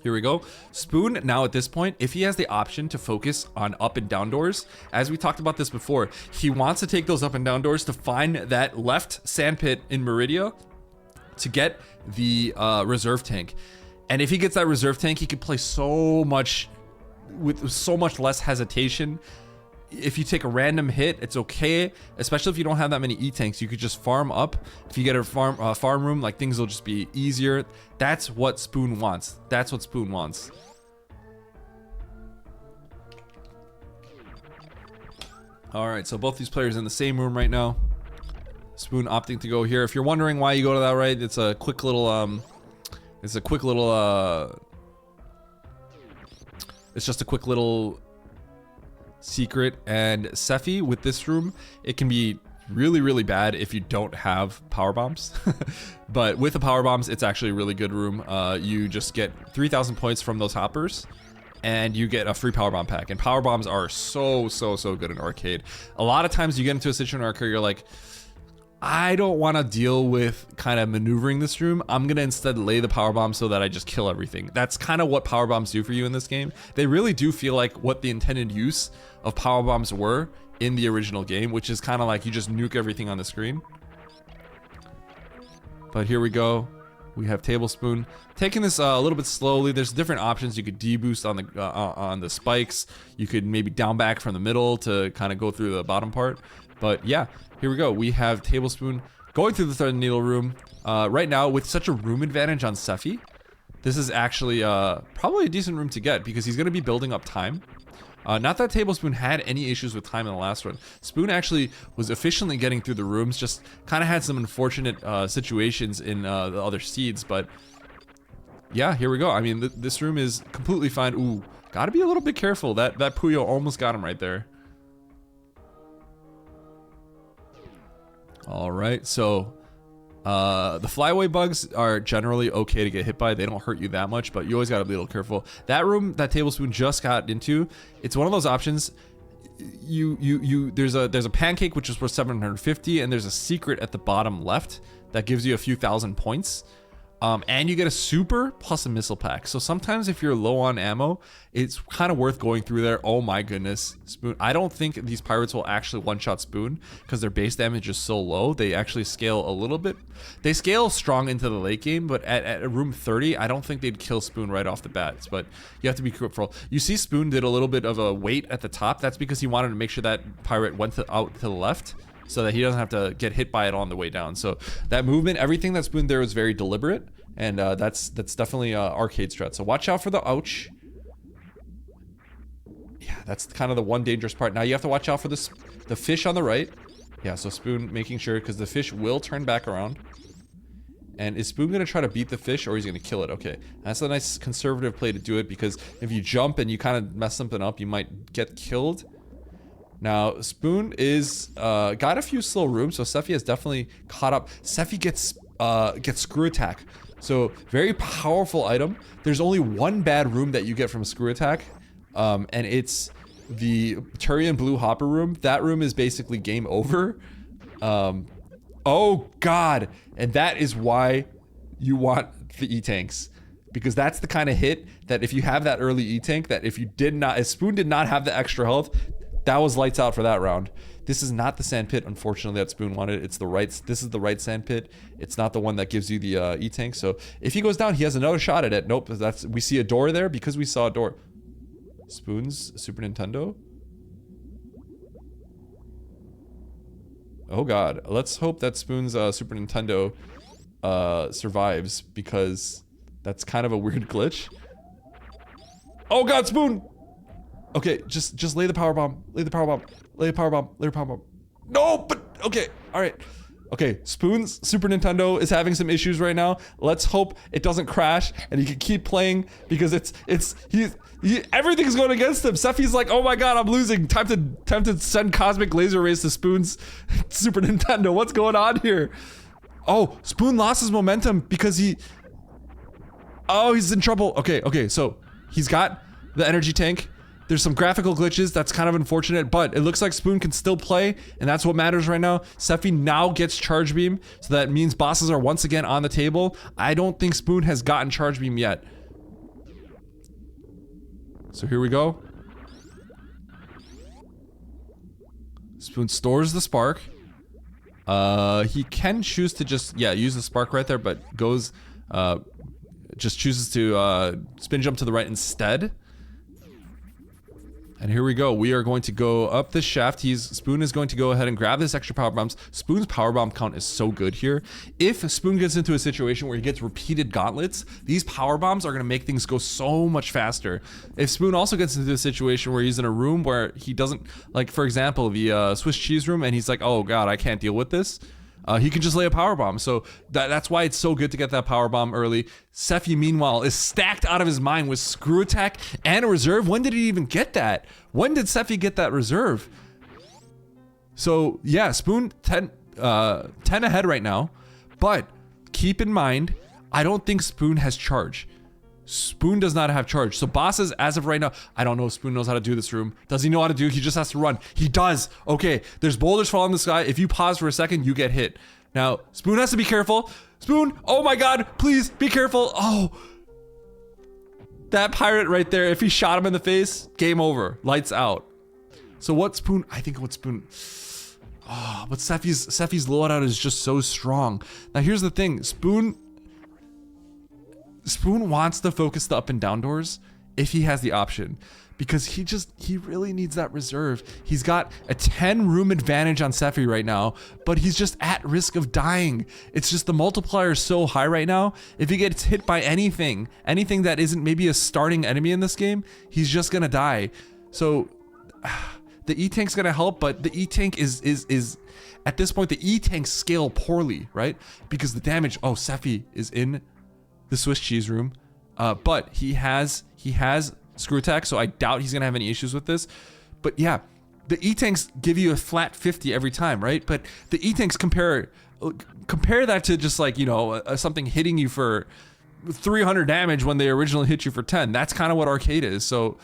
here we go. Spoon now at this point, if he has the option to focus on up and down doors, as we talked about this before, he wants to take those up and down doors to find that left sandpit in Meridia to get the reserve tank. And if he gets that reserve tank, he could play so much with so much less hesitation. If you take a random hit, it's okay, especially if you don't have that many E-tanks. You could just farm up. If you get a farm room, like, things will just be easier. That's what Spoon wants. That's what Spoon wants. All right, so both these players in the same room right now. Spoon opting to go here. If you're wondering why you go to that right, it's a quick little it's just a quick little secret. And SEFI with this room, it can be really bad if you don't have power bombs. But with the power bombs, it's actually a really good room. You just get 3,000 points from those hoppers, and you get a free power bomb pack. And power bombs are so good in arcade. A lot of times you get into a situation in arcade, you're like, I don't want to deal with kind of maneuvering this room. I'm going to instead lay the power bomb so that I just kill everything. That's kind of what power bombs do for you in this game. They really do feel like what the intended use of power bombs were in the original game, which is kind of like you just nuke everything on the screen. But here we go. We have Tablespoon taking this a little bit slowly. There's different options. You could deboost on the spikes. You could maybe down back from the middle to kind of go through the bottom part. But yeah, here we go. We have Tablespoon going through the thread needle room. Right now, with such a room advantage on SEFI, this is actually probably a decent room to get, because he's going to be building up time. Not that Tablespoon had any issues with time in the last run. Spoon actually was efficiently getting through the rooms, just kind of had some unfortunate situations in the other seeds. But yeah, here we go. I mean, this room is completely fine. Ooh, gotta be a little bit careful. That Puyo almost got him right there. All right, so the flyaway bugs are generally okay to get hit by. They don't hurt you that much, but you always gotta be a little careful. That room that Tablespoon just got into, it's one of those options. There's a pancake which is worth 750, and there's a secret at the bottom left that gives you a few thousand points. And you get a super plus a missile pack. So sometimes if you're low on ammo, it's kind of worth going through there. Oh my goodness, Spoon. I don't think these pirates will actually one-shot Spoon because their base damage is so low. They actually scale a little bit. They scale strong into the late game, but at room 30, I don't think they'd kill Spoon right off the bat. But you have to be careful. You see Spoon did a little bit of a wait at the top. That's because he wanted to make sure that pirate went out to the left, so that he doesn't have to get hit by it on the way down. So that movement, everything that Spoon there was very deliberate, and that's definitely arcade strat. So watch out for the ouch. Yeah, that's kind of the one dangerous part. Now you have to watch out for the fish on the right. Yeah, so Spoon making sure, because the fish will turn back around. And is Spoon going to try to beat the fish, or he's going to kill it? Okay, that's a nice conservative play to do it, because if you jump and you kind of mess something up, you might get killed. Now, Spoon is got a few slow rooms, so SEFI has definitely caught up. SEFI gets screw attack, so very powerful item. There's only one bad room that you get from a screw attack, and it's the Turian blue hopper room. That room is basically game over. Oh god, and that is why you want the E-tanks. because that's the kind of hit that if you have that early E-Tank, that if Spoon did not have the extra health, that was lights out for that round. This is not the sand pit, unfortunately, that Spoon wanted. This is the right sand pit. It's not the one that gives you the E-Tank. So if he goes down, he has another shot at it. Nope, we see a door there because we saw a door. Spoon's Super Nintendo. Oh God, let's hope that Spoon's Super Nintendo survives, because that's kind of a weird glitch. Oh God, Spoon! Okay, just lay the power bomb. Lay the power bomb. Lay the power bomb. Lay the power bomb. No, but okay, all right. Okay, Spoon's Super Nintendo is having some issues right now. Let's hope it doesn't crash and he can keep playing, because everything's going against him. Sefi's like, oh my God, I'm losing. Time to send cosmic laser rays to Spoon's Super Nintendo. What's going on here? Oh, Spoon lost his momentum because he's in trouble. Okay, so he's got the energy tank. There's some graphical glitches, that's kind of unfortunate, but it looks like Spoon can still play, and that's what matters right now. Sefi now gets Charge Beam, so that means bosses are once again on the table. I don't think Spoon has gotten Charge Beam yet. So here we go. Spoon stores the spark. He can choose to just, use the spark right there, but just chooses to spin jump to the right instead. And here we go. We are going to go up this shaft. Spoon is going to go ahead and grab this extra power bombs. Spoon's power bomb count is so good here. If Spoon gets into a situation where he gets repeated gauntlets, these power bombs are going to make things go so much faster. If Spoon also gets into a situation where he's in a room where he doesn't, like for example, the Swiss cheese room, and he's like, oh God, I can't deal with this. He can just lay a power bomb. So that's why it's so good to get that power bomb early. Sefi, meanwhile, is stacked out of his mind with screw attack and a reserve. When did he even get that? When did Sefi get that reserve? So yeah, Spoon 10 ahead right now. But keep in mind, I don't think Spoon has charge. Spoon does not have charge. So bosses, as of right now, I don't know if Spoon knows how to do this room. Does he know how to do it? He just has to run. He does. Okay, there's boulders falling in the sky. If you pause for a second, you get hit. Now, Spoon has to be careful. Spoon, oh my God, please be careful. Oh, that pirate right there, if he shot him in the face, game over, lights out. So what Spoon, I think what Spoon, but Sefi's loadout is just so strong. Now here's the thing, Spoon wants to focus the up and down doors if he has the option, because he really needs that reserve. He's got a 10 room advantage on Sefi right now, but he's just at risk of dying. It's just the multiplier is so high right now. If he gets hit by anything that isn't maybe a starting enemy in this game, he's just gonna die. So the E-Tank's gonna help, but the E-Tank is at this point, the E-Tanks scale poorly, right? Because the damage, Sefi is in the Swiss cheese room, but he has screw attack, so I doubt he's gonna have any issues with this. But yeah, the E-Tanks give you a flat 50 every time, right? But the E-Tanks compare that to just like, something hitting you for 300 damage when they originally hit you for 10. That's kind of what arcade is. So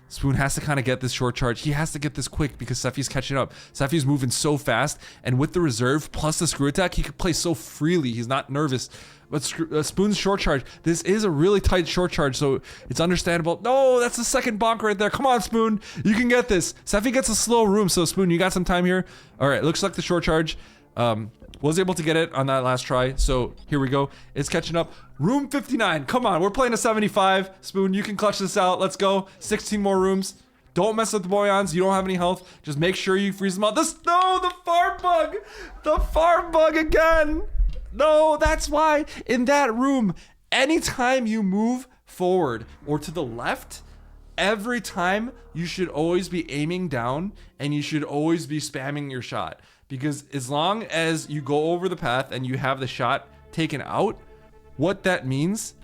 Spoon has to kind of get this short charge. He has to get this quick because Sefi's catching up. Sefi's moving so fast, and with the reserve plus the screw attack, he can play so freely. He's not nervous. But Spoon's short charge, this is a really tight short charge, so it's understandable. No, that's the second bonk right there. Come on, Spoon. You can get this. Sefi gets a slow room, so Spoon, you got some time here. All right, looks like the short charge was able to get it on that last try, so here we go. It's catching up. Room 59. Come on, we're playing a 75. Spoon, you can clutch this out. Let's go. 16 more rooms. Don't mess with the boyons. You don't have any health. Just make sure you freeze them out. The farm bug. The farm bug again. No, that's why in that room, anytime you move forward or to the left, every time you should always be aiming down and you should always be spamming your shot. Because as long as you go over the path and you have the shot taken out, what that means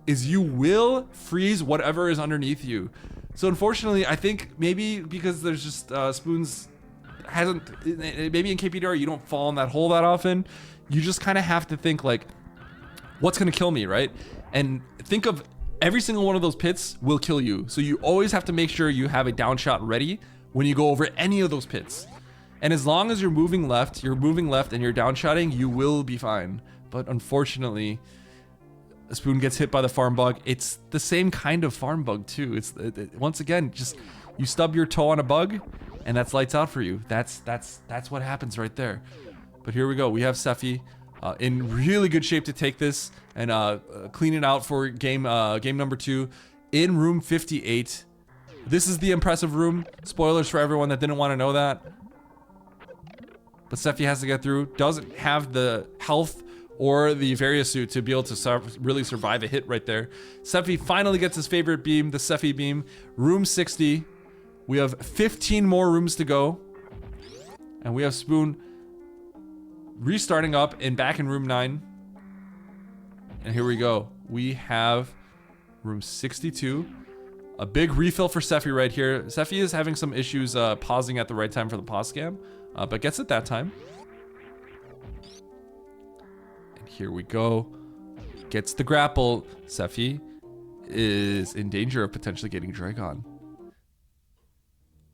is you will freeze whatever is underneath you. So unfortunately, I think maybe because there's just Spoon's maybe in KPDR you don't fall in that hole that often. You just kind of have to think like, what's gonna kill me, right? And think of every single one of those pits will kill you. So you always have to make sure you have a down shot ready when you go over any of those pits. And as long as you're moving left and you're down shotting, you will be fine. But unfortunately, Spoon gets hit by the farm bug. It's the same kind of farm bug too. It's once again, just you stub your toe on a bug and that's lights out for you. That's what happens right there. But here we go. We have SEFI in really good shape to take this and clean it out for game number 2 in room 58. This is the impressive room. Spoilers for everyone that didn't want to know that. But SEFI has to get through. Doesn't have the health or the various suit to be able to really survive a hit right there. SEFI finally gets his favorite beam, the SEFI beam. Room 60. We have 15 more rooms to go. And we have Spoon restarting up and back in room 9. And here we go. We have room 62. A big refill for SEFI right here. SEFI is having some issues pausing at the right time for the pause scam, but gets it that time. And here we go. Gets the grapple. SEFI is in danger of potentially getting Dragon.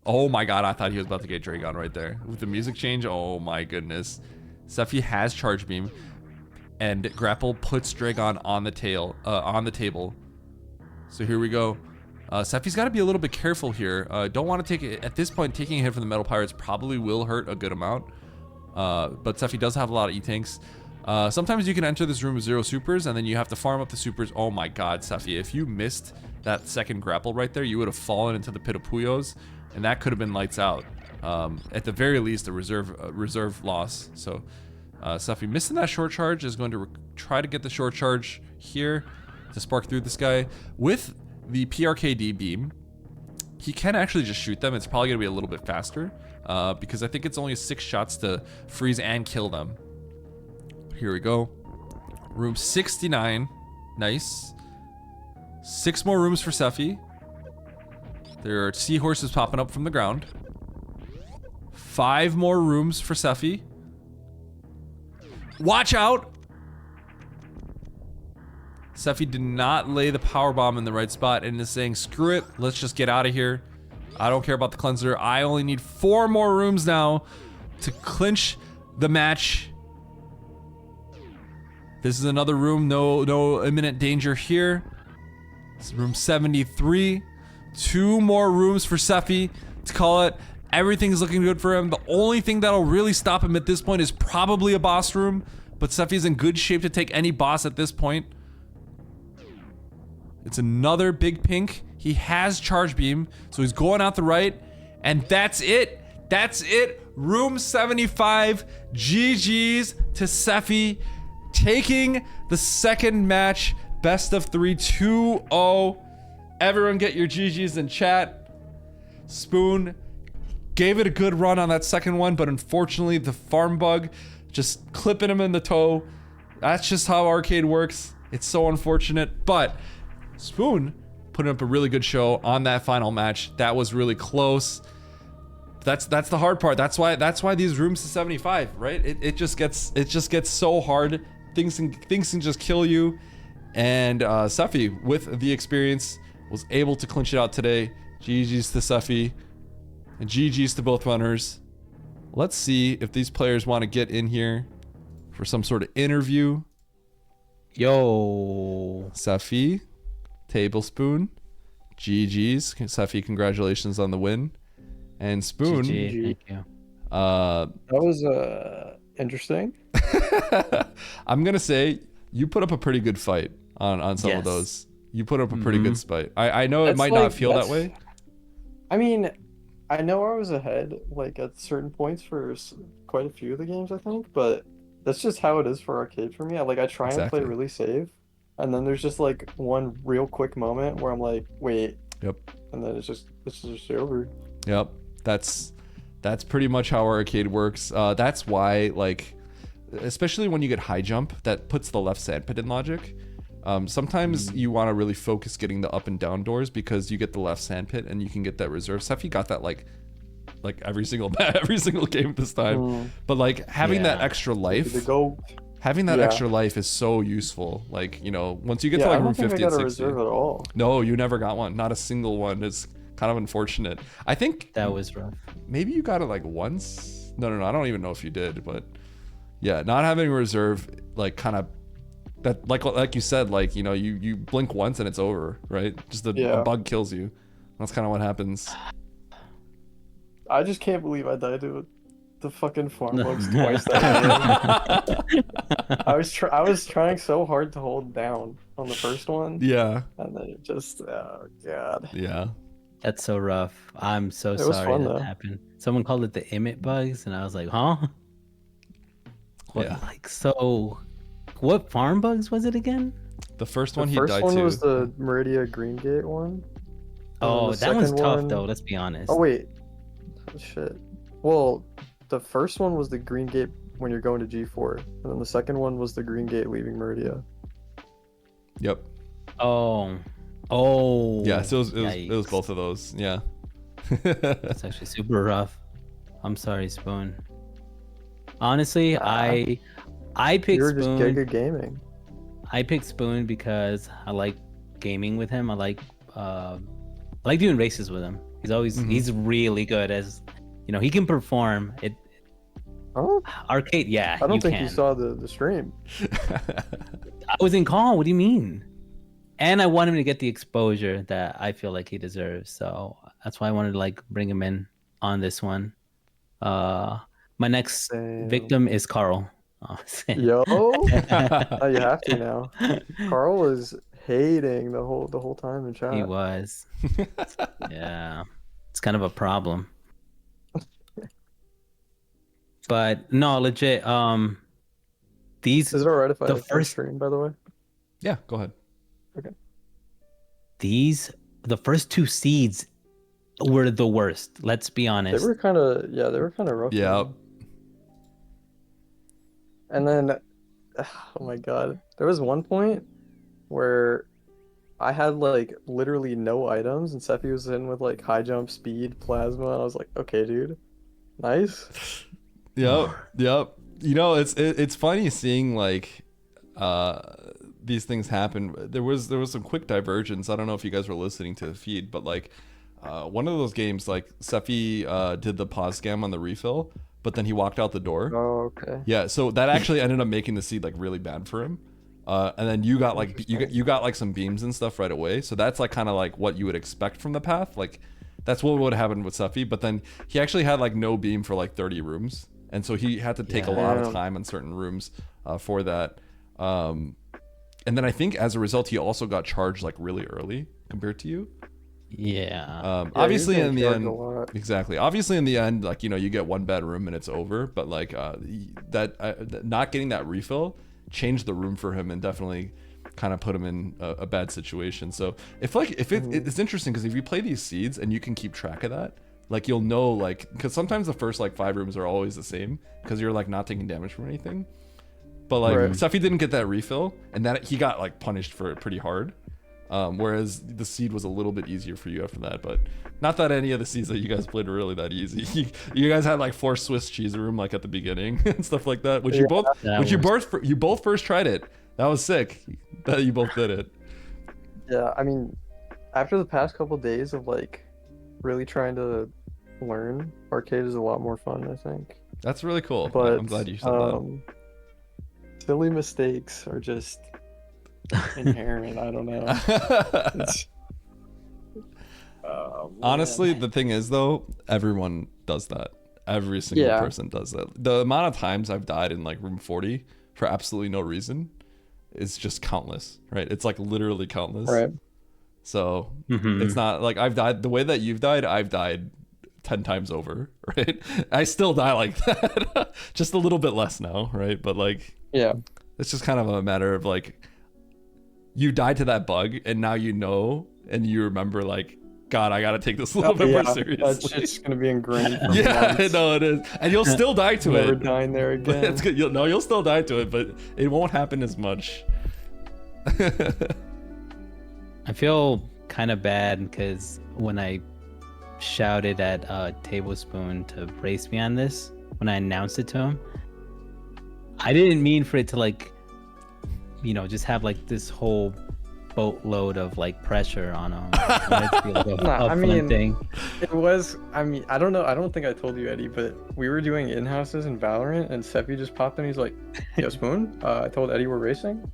Oh my god, I thought he was about to get Dragon right there. With the music change, oh my goodness. SEFI has charge beam, and grapple puts Dragon on the table. So here we go. SEFI's got to be a little bit careful here. Don't want to take it at this point. Taking a hit from the Metal Pirates probably will hurt a good amount. But SEFI does have a lot of E-tanks. Sometimes you can enter this room with 0 supers, and then you have to farm up the supers. Oh my god, SEFI, if you missed that second grapple right there, you would have fallen into the pit of Puyos, and that could have been lights out. At the very least, a reserve loss. So SEFI missing that short charge is going to try to get the short charge here to spark through this guy. With the PRKD beam, he can actually just shoot them. It's probably going to be a little bit faster because I think it's only 6 shots to freeze and kill them. Here we go. Room 69. Nice. 6 more rooms for SEFI. There are seahorses popping up from the ground. 5 more rooms for SEFI. Watch out! SEFI did not lay the power bomb in the right spot and is saying, screw it, let's just get out of here. I don't care about the cleanser. I only need 4 more rooms now to clinch the match. This is another room, no imminent danger here. This is room 73. 2 more rooms for SEFI to call it. Everything's looking good for him. The only thing that'll really stop him at this point is probably a boss room, but SEFI's in good shape to take any boss at this point. It's another big pink. He has charge beam, so he's going out the right, and that's it. That's it. Room 75. GG's to SEFI, taking the second match. Best of 3, 2-0. Everyone get your GG's in chat. Spoon gave it a good run on that second one, but unfortunately the farm bug just clipping him in the toe. That's just how arcade works. It's so unfortunate, but Spoon putting up a really good show on that final match. That was really close. That's the hard part. That's why these rooms to 75, right? It just gets so hard. Things can just kill you. And SEFI, with the experience, was able to clinch it out today. GG's to SEFI, and GG's to both runners. Let's see if these players want to get in here for some sort of interview. Yo, SEFI, Tablespoon, GG's. SEFI, congratulations on the win. And Spoon, GG, thank you. That was interesting. I'm gonna say you put up a pretty good fight on some of those. You put up a pretty good fight. I know it might not feel that way. I mean, I know I was ahead like at certain points for quite a few of the games, I think, but that's just how it is for arcade for me. I try and play really safe, and then there's just like one real quick moment where I'm like, wait. Yep. And then it's just over. Yep. That's pretty much how arcade works. That's why, like, especially when you get high jump, that puts the left sandpit in logic. Sometimes you want to really focus getting the up and down doors because you get the left sandpit and you can get that reserve stuff. You got that like every single game this time. But like having that extra life, extra life is so useful. Like, you know, once you get to like room 50 and 60. I got a reserve at all. No, you never got one. Not a single one. It's kind of unfortunate. I think that was rough. Maybe you got it like once. No, I don't even know if you did, but yeah, not having a reserve like kind of that like you said, like, you know, you blink once and it's over, right? Just a bug kills you. That's kind of what happens. I just can't believe I died to the fucking farm bugs twice that game. I was trying so hard to hold down on the first one. Yeah. And then it just, oh god. Yeah. That's so rough. I'm so sorry that happened. Someone called it the emit bugs, and I was like, huh? What, Yeah. like, so what farm bugs was it again? The first one he died to. The first one was the Meridia Greengate one. Oh, that one's tough though, let's be honest. Oh wait. Shit. Well, the first one was the Greengate when you're going to G4, and then the second one was the Greengate leaving Meridia. Yep. Oh. Yeah, so it was both of those. Yeah. It's actually super rough. I'm sorry, Spoon. Honestly, I picked Spoon. You're just Giga Gaming. I picked Spoon because I like gaming with him. I like doing races with him. He's really good, as you know, he can perform it. Huh? Arcade, yeah. I don't think you saw the stream. I was in call. What do you mean? And I want him to get the exposure that I feel like he deserves. So that's why I wanted to like bring him in on this one. My next victim is Carl. Yo, oh, you have to now. Carl was hating the whole time in chat. He was. Yeah, it's kind of a problem. But no, legit. These. Is it alright if I first stream, by the way? Yeah, go ahead. Okay. The first two seeds were the worst. Let's be honest. They were kind of rough. Yeah. And then, oh my god, there was one point where I had like literally no items, and Sefi was in with like high jump, speed, plasma. And I was like, okay, dude, nice. Yep. You know, it's funny seeing like these things happen. There was some quick divergence. I don't know if you guys were listening to the feed, but like one of those games, like Sefi did the pause scam on the refill, but then he walked out the door. Oh, okay. Yeah, so that actually ended up making the seed like really bad for him. And then you got like you got like some beams and stuff right away. So that's like kind of like what you would expect from the path. Like that's what would happen with Sefi. But then he actually had like no beam for like 30 rooms, and so he had to take a lot of time in certain rooms for that. And then I think as a result, he also got charged like really early compared to you. Yeah. Obviously in the end, exactly. Obviously in the end, like, you know, you get one bad room and it's over. But like that not getting that refill changed the room for him and definitely kind of put him in a bad situation. So it's interesting because if you play these seeds and you can keep track of that, like you'll know, like, because sometimes the first like 5 rooms are always the same because you're like not taking damage from anything. But like Sefi didn't get that refill, and that he got like punished for it pretty hard. Whereas the seed was a little bit easier for you after that. But not that any of the seeds that you guys played were really that easy. You guys had like 4 Swiss cheese room like at the beginning and stuff like that. Which you both first tried it. That was sick that you both did it. Yeah, I mean, after the past couple days of like really trying to learn, arcade is a lot more fun, I think. That's really cool. But I'm glad you said that. Silly mistakes are just inherent. I don't know. Honestly, the thing is though, everyone does that. Every single person does that. The amount of times I've died in like room 40 for absolutely no reason is just countless, right? It's like literally countless. Right. So it's not like I've died the way that you've died. I've died 10 times over, right? I still die like that. Just a little bit less now, right? But like, yeah, it's just kind of a matter of like, you died to that bug and now you know, and you remember like, God, I gotta take this a little bit more seriously. That shit's gonna be ingrained. Yeah, no, it is, and you'll still die to it. Never dying there again. It's good. You'll still die to it, but it won't happen as much. I feel kind of bad because when I shouted at Tablespoon to brace me on this, when I announced it to him, I didn't mean for it to like, you know, just have like this whole boatload of like pressure on him. Thing. It was, I mean, I don't know, I don't think I told you, Eddie, but we were doing in-houses in Valorant and Sefi just popped in, he's like, yo, Spoon, I told Eddie we're racing.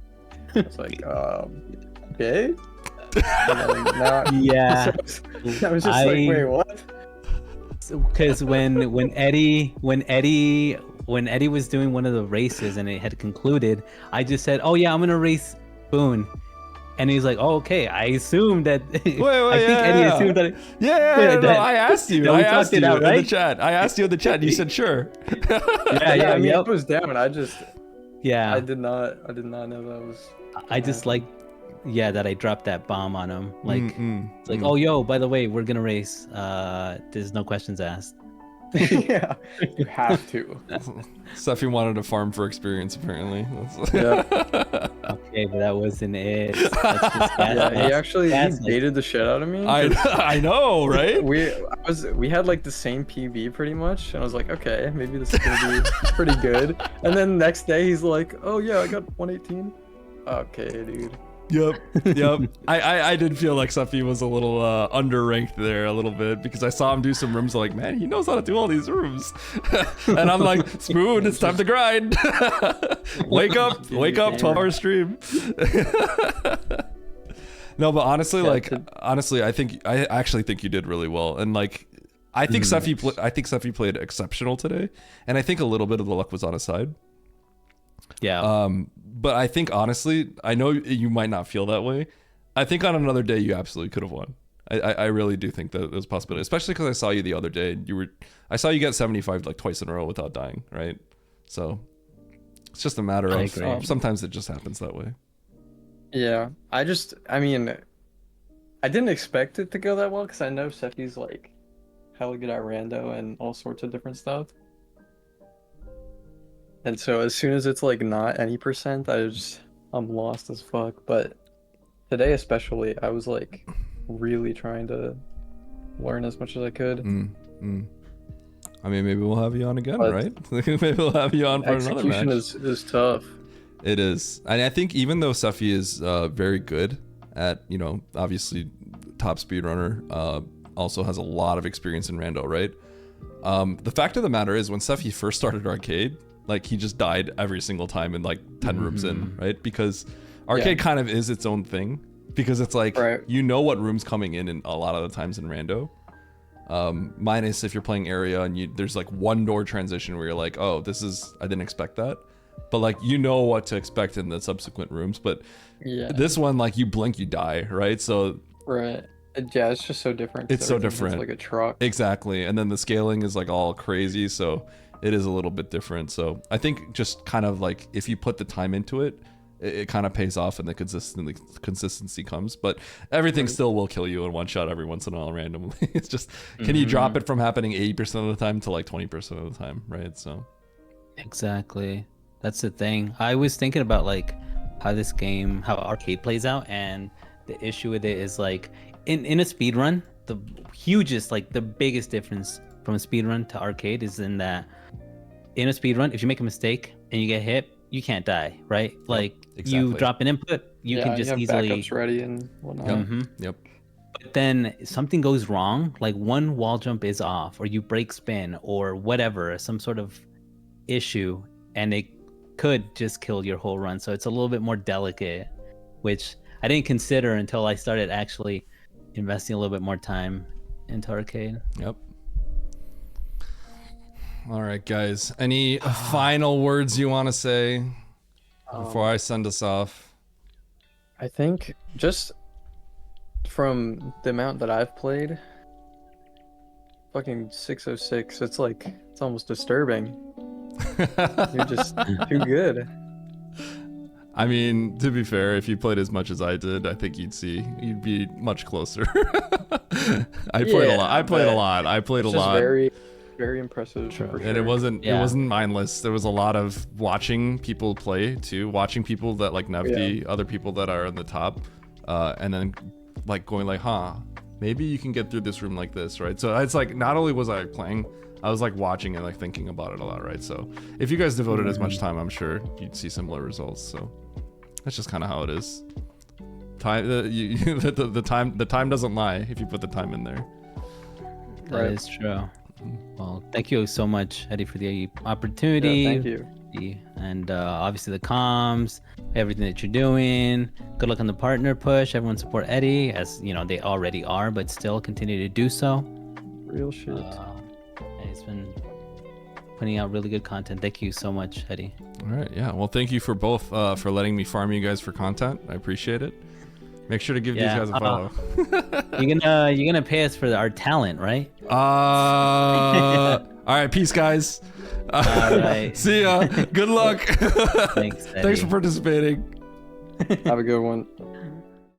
It's like, okay. Yeah. I was just like, wait, what? Because when Eddie was doing one of the races and it had concluded, I just said, "Oh yeah, I'm gonna race Boone," and he's like, "Oh okay." I assumed that. I think Eddie assumed that. No, I asked you. I asked you out, right? in the chat. I asked you in the chat, and you said sure. I mean, it was down. I did not know that was. I just like. Yeah, that I dropped that bomb on him. Like, it's like, mm. oh, yo, by the way, we're gonna race. There's no questions asked. Yeah, you have to. SEFI wanted to farm for experience, apparently. Yeah. Okay, but that wasn't it. He baited the shit out of me. I know, right? We had like the same PB pretty much, and I was like, okay, maybe this is gonna be pretty good. And then next day he's like, oh yeah, I got 118. Okay, dude. Yep. I did feel like SEFI was a little underranked there a little bit because I saw him do some rooms like, man, he knows how to do all these rooms. And I'm like, Spoon, it's time to grind. wake up, 12-hour stream. No, but honestly, I actually think you did really well. And like, I think SEFI played exceptional today. And I think a little bit of the luck was on his side. Yeah. But I think honestly, I know you might not feel that way. I think on another day you absolutely could have won. I really do think that there's a possibility, especially because I saw you the other day. I saw you get 75 like twice in a row without dying, right? So it's just a matter of sometimes it just happens that way. Yeah, I mean, I didn't expect it to go that well because I know SEFI's like hella good at rando and all sorts of different stuff. And so as soon as it's like not any percent, I'm lost as fuck. But today especially, I was like really trying to learn as much as I could. I mean, maybe we'll have you on again, right? Maybe we'll have you on for another match. Execution is tough. It is. And I think even though SEFI is very good at, obviously top speedrunner, also has a lot of experience in rando, right? The fact of the matter is when SEFI first started arcade, like he just died every single time in like 10 rooms in, right? Because arcade kind of is its own thing because it's like, you know what room's coming in a lot of the times in rando. Minus if you're playing area and there's like one door transition where you're like, oh, I didn't expect that. But like, you know what to expect in the subsequent rooms. But this one, like you blink, you die, right? So yeah, it's just so different. It's so different. It's like a truck. Exactly. And then the scaling is like all crazy. So it is a little bit different. So I think just kind of like if you put the time into it, it kind of pays off and the consistency comes. But everything still will kill you in one shot every once in a while randomly. It's just, can you drop it from happening 80% of the time to like 20% of the time, right? So exactly. That's the thing. I was thinking about like how arcade plays out, and the issue with it is like in a speed run, the biggest difference from a speed run to arcade is in that in a speed run, if you make a mistake and you get hit, you can't die, right? Like you drop an input, you can just easily backups ready and whatnot. Yep. But then something goes wrong, like one wall jump is off, or you break spin, or whatever, some sort of issue, and it could just kill your whole run. So it's a little bit more delicate, which I didn't consider until I started actually investing a little bit more time into arcade. Yep. All right, guys. Any final words you want to say before I send us off? I think just from the amount that I've played, fucking 606, it's almost disturbing. You're just too good. I mean, to be fair, if you played as much as I did, I think you'd be much closer. I played a lot. Very, very impressive. Sure. And it wasn't mindless. There was a lot of watching people play too, watching people that like Nevdi, other people that are on the top, and then like going like, maybe you can get through this room like this, right? So it's like, not only was I playing, I was like watching and like thinking about it a lot, right? So if you guys devoted as much time, I'm sure you'd see similar results. So that's just kind of how it is. The time doesn't lie if you put the time in there. That is true. Well, thank you so much, Eddie, for the opportunity. Yeah, thank you. And obviously the comms, everything that you're doing. Good luck on the partner push. Everyone support Eddie, as you know they already are, but still continue to do so. Real shit. He's been putting out really good content. Thank you so much, Eddie. All right, yeah. Well, thank you for both for letting me farm you guys for content. I appreciate it. Make sure to give these guys a follow. You're gonna pay us for our talent, right? All right, peace, guys. All right. See ya. Good luck. Thanks, Eddie. Thanks for participating. Have a good one.